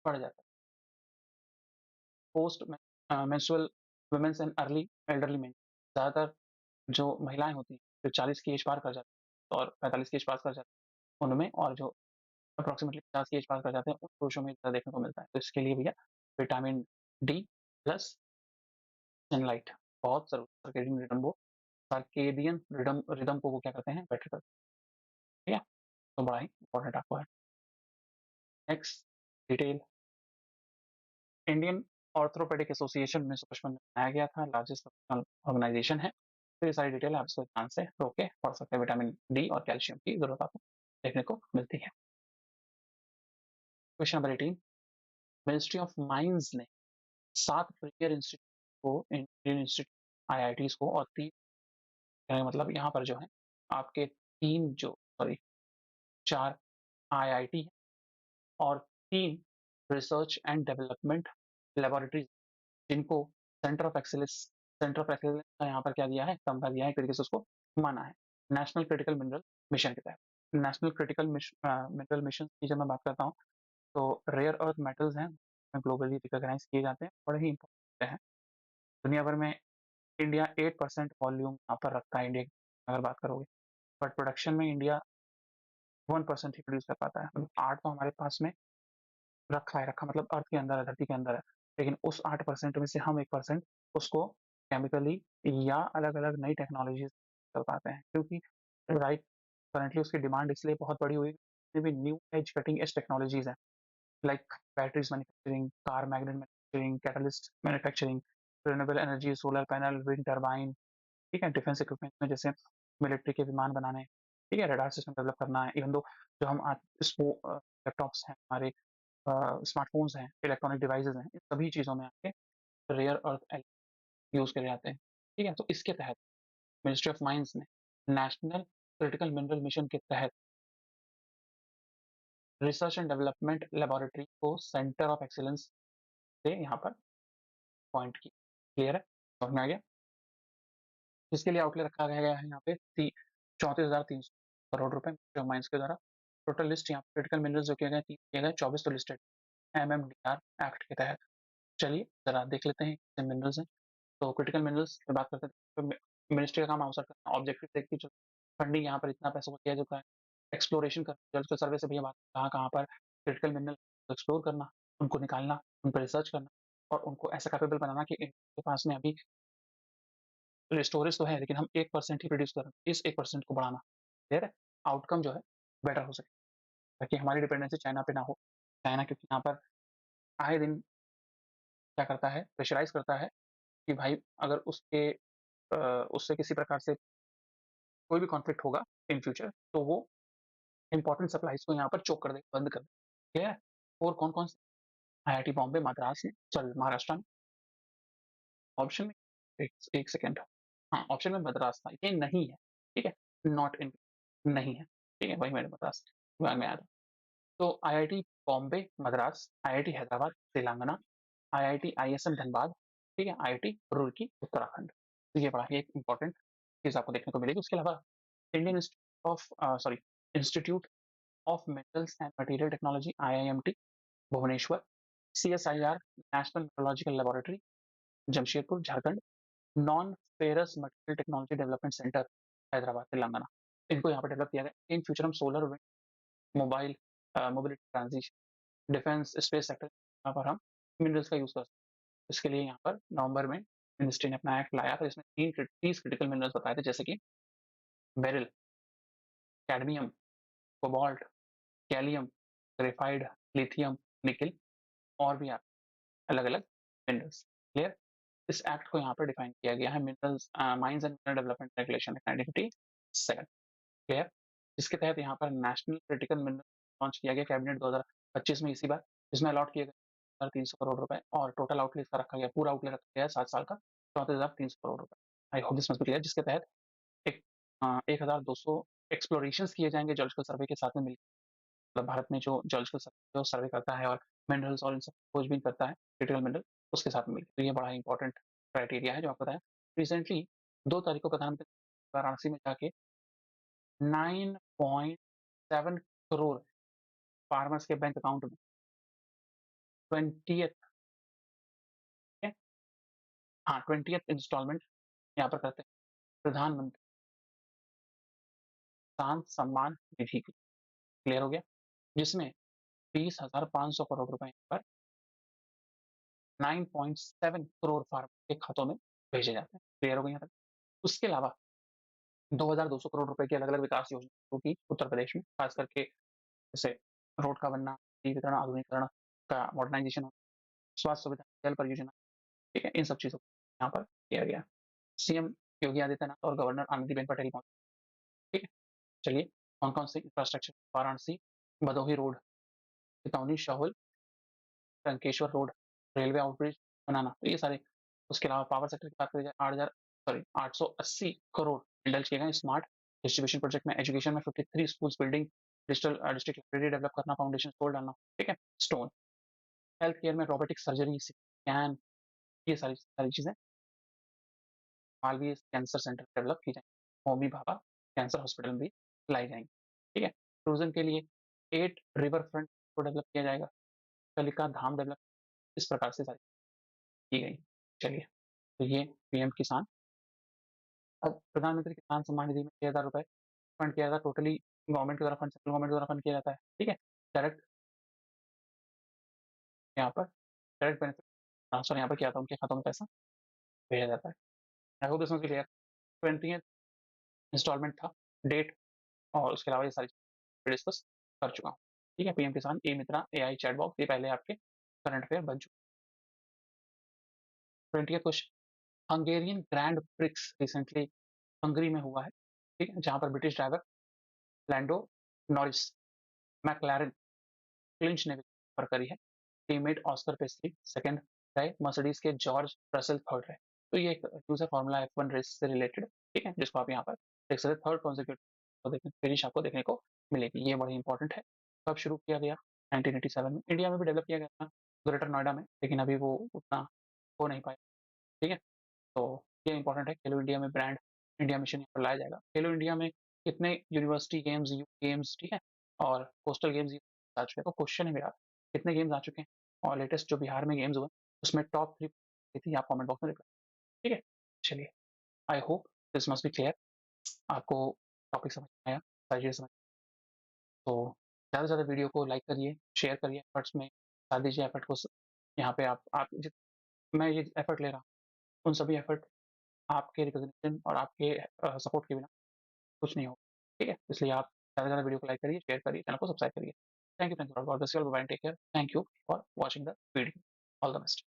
बढ़ जाता है। Post menstrual women's and early elderly men, ज़्यादातर जो महिलाएं होती हैं जो 40 की एज पार कर जाती हैं और 45 की एज पास कर जाती हैं उनमें, और जो अप्रोक्सीमेटली 50 की एज पास कर जाते हैं उन पुरुषों में ज़्यादा देखने को मिलता है। तो इसके लिए भैया विटामिन डी प्लस सनलाइट बहुत जरूरी। सर्केडियन रिदम वो, सर्केडियन रिदम रिदम को वो क्या करते हैं, बेटर करते हैं, ठीक है। तो बड़ा ही इंपॉर्टेंट आपको है। Next detail, Indian orthopaedic association 1955 में बनाया गया था, लार्जेस्ट प्रोफेशनल ऑर्गेनाइजेशन है। तो ये सारी डिटेल आप इसको ध्यान से रोक के पढ़ सकते हैं। विटामिन डी और कैल्शियम की जरूरत आपको देखने को मिलती है। Question number 18, ministry of mines ने 7 प्रीमियर इंस्टीट्यूट को, इंडियन इंस्टीट्यूट आईआईटीज को, और 3 मतलब यहाँ पर जो है आपके 3 जो सॉरी 4 आईआईटी है और 3 रिसर्च एंड डेवलपमेंट लेबोरेटरीज जिनको सेंटर ऑफ एक्सीलेंस का यहाँ पर क्या दिया है, तमगा दिया है, एक तरीके से उसको माना है नेशनल क्रिटिकल मिनरल मिशन के तहत। नेशनल क्रिटिकल मिनरल मिशन की जब मैं बात करता हूँ तो रेयर अर्थ मेटल्स हैं ग्लोबली रिकॉग्नाइज किए जाते हैं, बड़े ही इंपॉर्टेंट हैं दुनिया भर में। इंडिया 8% वॉल्यूम यहाँ पर रखता है इंडिया की अगर बात करोगे, बट प्रोडक्शन में इंडिया 1% ही प्रोड्यूस कर पाता है। मतलब 8 तो हमारे पास में रखा मतलब अर्थ के अंदर है, धरती के अंदर है, लेकिन उस 8% में से हम 1% उसको केमिकली या अलग अलग नई टेक्नोलॉजी कर पाते हैं, क्योंकि राइट करंटली उसकी डिमांड इसलिए बहुत बड़ी हुई भी new age cutting edge technologies हैं, like batteries manufacturing, car magnet manufacturing, catalyst manufacturing, renewable energy, solar panel, wind turbine, ठीक है, डिफेंस इक्विपमेंट में जैसे मिलिट्री के विमान बनाने, ठीक है, रडार सिस्टम डेवलप करना है। इवन दो जो हम आज लैपटॉप्स हैं हमारे, स्मार्टफोन्स हैं, इलेक्ट्रॉनिक डिवाइसेज हैं, इन सभी चीज़ों में आपके रेयर अर्थ यूज़ करे जाते हैं। ठीक है, तो इसके तहत मिनिस्ट्री ऑफ माइंस ने नेशनल क्रिटिकल मिनरल मिशन के तहत रिसर्च एंड डेवलपमेंट लेबोरेटरी को सेंटर ऑफ एक्सीलेंस से यहाँ पर पॉइंट की। क्लियर है, समझ में आ गया? इसके लिए आउटले रखा गया है यहाँ पे 34,300 करोड़ रुपए माइंस के द्वारा। टोटल लिस्ट यहाँ क्रिटिकल मिनरल्स जो किए गए 24 तो लिस्टेड MMDR एक्ट के तहत। चलिए जरा देख लेते हैं कितने मिनरल्स हैं। तो क्रिटिकल मिनरल्स की बात करते हैं तो मिनिस्ट्री का काम आउटसोर्स करना, ऑब्जेक्टिव देखिए जो फंडिंग यहाँ पर इतना पैसा को किया जाता है, एक्सप्लोरेशन कर जल सर्वे से भैया बात कहाँ कहाँ पर क्रिटिकल मिनरल एक्सप्लोर करना, उनको निकालना, उन पर रिसर्च करना और उनको ऐसा कैपेबल बनाना कि इनके पास में अभी स्टोरेज तो है लेकिन हम 1% ही प्रोड्यूस कर रहे हैं, इस 1% को बढ़ाना, क्लियर है, आउटकम जो है बेटर हो सके, ताकि हमारी डिपेंडेंसी चाइना पे ना हो। चाइना क्योंकि यहाँ पर आए दिन क्या करता है, प्रेशराइज करता है कि भाई अगर उससे किसी प्रकार से कोई भी कॉन्फ्लिक्ट होगा इन फ्यूचर तो वो इंपॉर्टेंट सप्लाईज को यहाँ पर चोक कर दे, बंद कर दे, ठीक है। और कौन कौन से, IIT बॉम्बे, मद्रास में, चल महाराष्ट्र में, ऑप्शन में एक सेकेंड, हाँ ऑप्शन में मद्रास था, ये नहीं है, ठीक है, नॉट इन, नहीं है, ठीक है, वही मेरे मद्रास दिमाग में आया था। तो IIT Bombay, Madras, IIT Hyderabad, Telangana, IIT ISM Dhanbad, ठीक है, IIT रुड़की, उत्तराखंड। तो ये बड़ा ही एक इंपॉर्टेंट चीज आपको देखने को मिलेगी। उसके अलावा Indian institute of metals and material technology IIMT Bhubaneswar, CSIR national metrological laboratory Jamshedpur Jharkhand, non ferrous material technology development centre Hyderabad Telangana, इनको यहाँ पर डेवलप किया गया। इन फ्यूचर हम solar, mobile, mobility transition, defence, space sector, यहाँ पर हम मिनरल्स का यूज कर सकते हैं। इसके लिए यहाँ पर नवंबर में मिनिस्ट्री ने अपना एक्ट लाया था, इसमें 30 क्रिटिकल मिनरल्स बताए थे, जैसे कि beryl, cadmium, cobalt, gallium, graphite, lithium, nickel और भी अलग अलग मिनरल्स। क्लियर, इस एक्ट को यहाँ पर डिफाइन किया गया है minerals mines and mineral development regulation 1957, clear, जिसके तहत यहाँ पर नेशनल क्रिटिकल मिनरल लॉन्च किया गया कैबिनेट 2025 में इसी बार, जिसमें अलॉट किए गए 300 करोड़ रुपए और टोटल आउटले इसका रखा गया, पूरा आउटले रखा गया है 7 साल का 34,300 करोड़ रुपए। आई hope this must be clear, जिसके तहत एक 1,200 एक्सप्लोरेशन किए जाएंगे जॉलजिकल सर्वे के साथ में मिलकर। मतलब भारत में जो जॉलजिकल जो सर्वे करता है और मिनरल्स और इन सब खोजबीन करता है क्रिटिकल मिनरल, उसके साथ में मिलकर। तो ये बड़ा इंपॉर्टेंट क्राइटेरिया है जो आपको बताया। रिसेंटली 2 तारीख को प्रधानमंत्री वाराणसी में जाके 9.7 करोड़ फार्मर्स के बैंक अकाउंट में 20th, हाँ 20th इंस्टॉलमेंट यहाँ पर करते हैं प्रधानमंत्री किसान सम्मान निधि की। क्लियर हो गया, जिसमें 20,500 करोड़ रुपए पर 9.7 करोड़ फार्मर के खातों में भेजे जाते हैं। क्लियर हो गया यहाँ तक। उसके अलावा 2,200 करोड़ रुपए की अलग अलग विकास योजना होगी उत्तर प्रदेश में, खास करके जैसे रोड का बनना, वितरण आधुनिकीकरण का मॉडर्नाइजेशन, स्वास्थ्य सुविधा, जल परियोजना, ठीक है? इन सब चीज़ों को यहाँ पर किया गया। सीएम योगी आदित्यनाथ और गवर्नर आनंदीबेन पटेल पहुँचे, ठीक है? चलिए, कौन-कौन से infrastructure, Varanasi, Bhadohi road, Chitauni, Shahul, Tankeshwar road, railway overbridge बनाना, तो ये सारे। उसके अलावा पावर सेक्टर की बात करी जाए, 880 करोड़ इंडल्ज किए गए स्मार्ट डिस्ट्रीब्यूशन प्रोजेक्ट में। एजुकेशन में 53 schools building, digital district library develop करना, फाउंडेशन स्टोन डालना, ठीक है? स्टोन। हेल्थ केयर में रोबोटिक सर्जरी, स्कैन, ये सारी सारी चीज़ें मालवीय कैंसर सेंटर डेवलप की जाएंगी। होमी भाभा कैंसर हॉस्पिटल भी लाई जाएंगी, ठीक है? टूरिज्म के लिए 8 रिवर फ्रंट को डेवलप किया जाएगा, कलिका धाम डेवलप, इस प्रकार से सारी की गई। चलिए, तो ये पीएम किसान। अब प्रधानमंत्री किसान सम्मान निधि में 6,000 रुपए फंड किया जाता है, टोटली गवर्नमेंट के द्वारा फंड, सेंट्रल गवर्नमेंट के द्वारा फंड किया जाता है, ठीक है? डायरेक्ट यहाँ पर डायरेक्ट बेनिफिट ट्रांसफर यहाँ पर किया था, उनके खातों में पैसा भेजा जाता है। I hope this must be clear. 20th instalment था, डेट और उसके अलावा ये सारी चीज़ें डिस्कस कर चुका हूँ, ठीक है? PM Kisan, e Mitra, AI chat box, ये पहले आपके करंट अफेयर बन चुके। 20th question, Hungarian grand prix recently Hungary में हुआ है, ठीक है? जहाँ पर British driver Lando Norris McLaren clinch ने पर करी है। टीममेट ऑस्कर पिस्टरी सेकंड रहे, मर्सिडीज के जॉर्ज रसल थर्ड रहे। तो ये एक न्यूज़ है फॉर्मूला F1 रेस से रिलेटेड, ठीक है? जिसको आप यहाँ पर देख सकते हैं, थर्ड कॉन्सेक्यूटिव फिनिश आपको देखने को मिलेगी, ये बड़ी इंपॉर्टेंट है। कब शुरू किया गया? 1987 में। इंडिया में भी डेवलप किया गया था, ग्रेटर नोएडा में, लेकिन अभी वो उतना हो नहीं पाया, ठीक है? तो ये इंपॉर्टेंट है। खेलो इंडिया में ब्रांड इंडिया मिशन यहाँ पर लाया जाएगा। खेलो इंडिया में कितने यूनिवर्सिटी गेम्स, यूथ गेम्स, ठीक है, और कोस्टल गेम्स आ चुके हैं? तो क्वेश्चन है मेरा, कितने गेम्स आ चुके हैं और लेटेस्ट जो बिहार में गेम्स हुए उसमें टॉप 3 थी, आप कमेंट बॉक्स में लिखना, ठीक है? चलिए, आई hope this must be clear. आपको टॉपिक समझ में आया, सारी चीज़ें समझ। तो ज़्यादा से ज़्यादा वीडियो को लाइक करिए, शेयर करिए, एफर्ट्स में डाल दीजिए एफर्ट को। यहाँ पे आप जित मैं ये एफर्ट ले रहा हूँ, उन सभी एफर्ट आपके रिकॉग्निशन और आपके सपोर्ट के बिना कुछ नहीं होगा, ठीक है? इसलिए आप ज़्यादा से ज़्यादा वीडियो को लाइक करिए, शेयर करिए, चैनल को सब्सक्राइब करिए। Thank you, God bless you all, bye bye, take care, thank you for watching the video, all the best.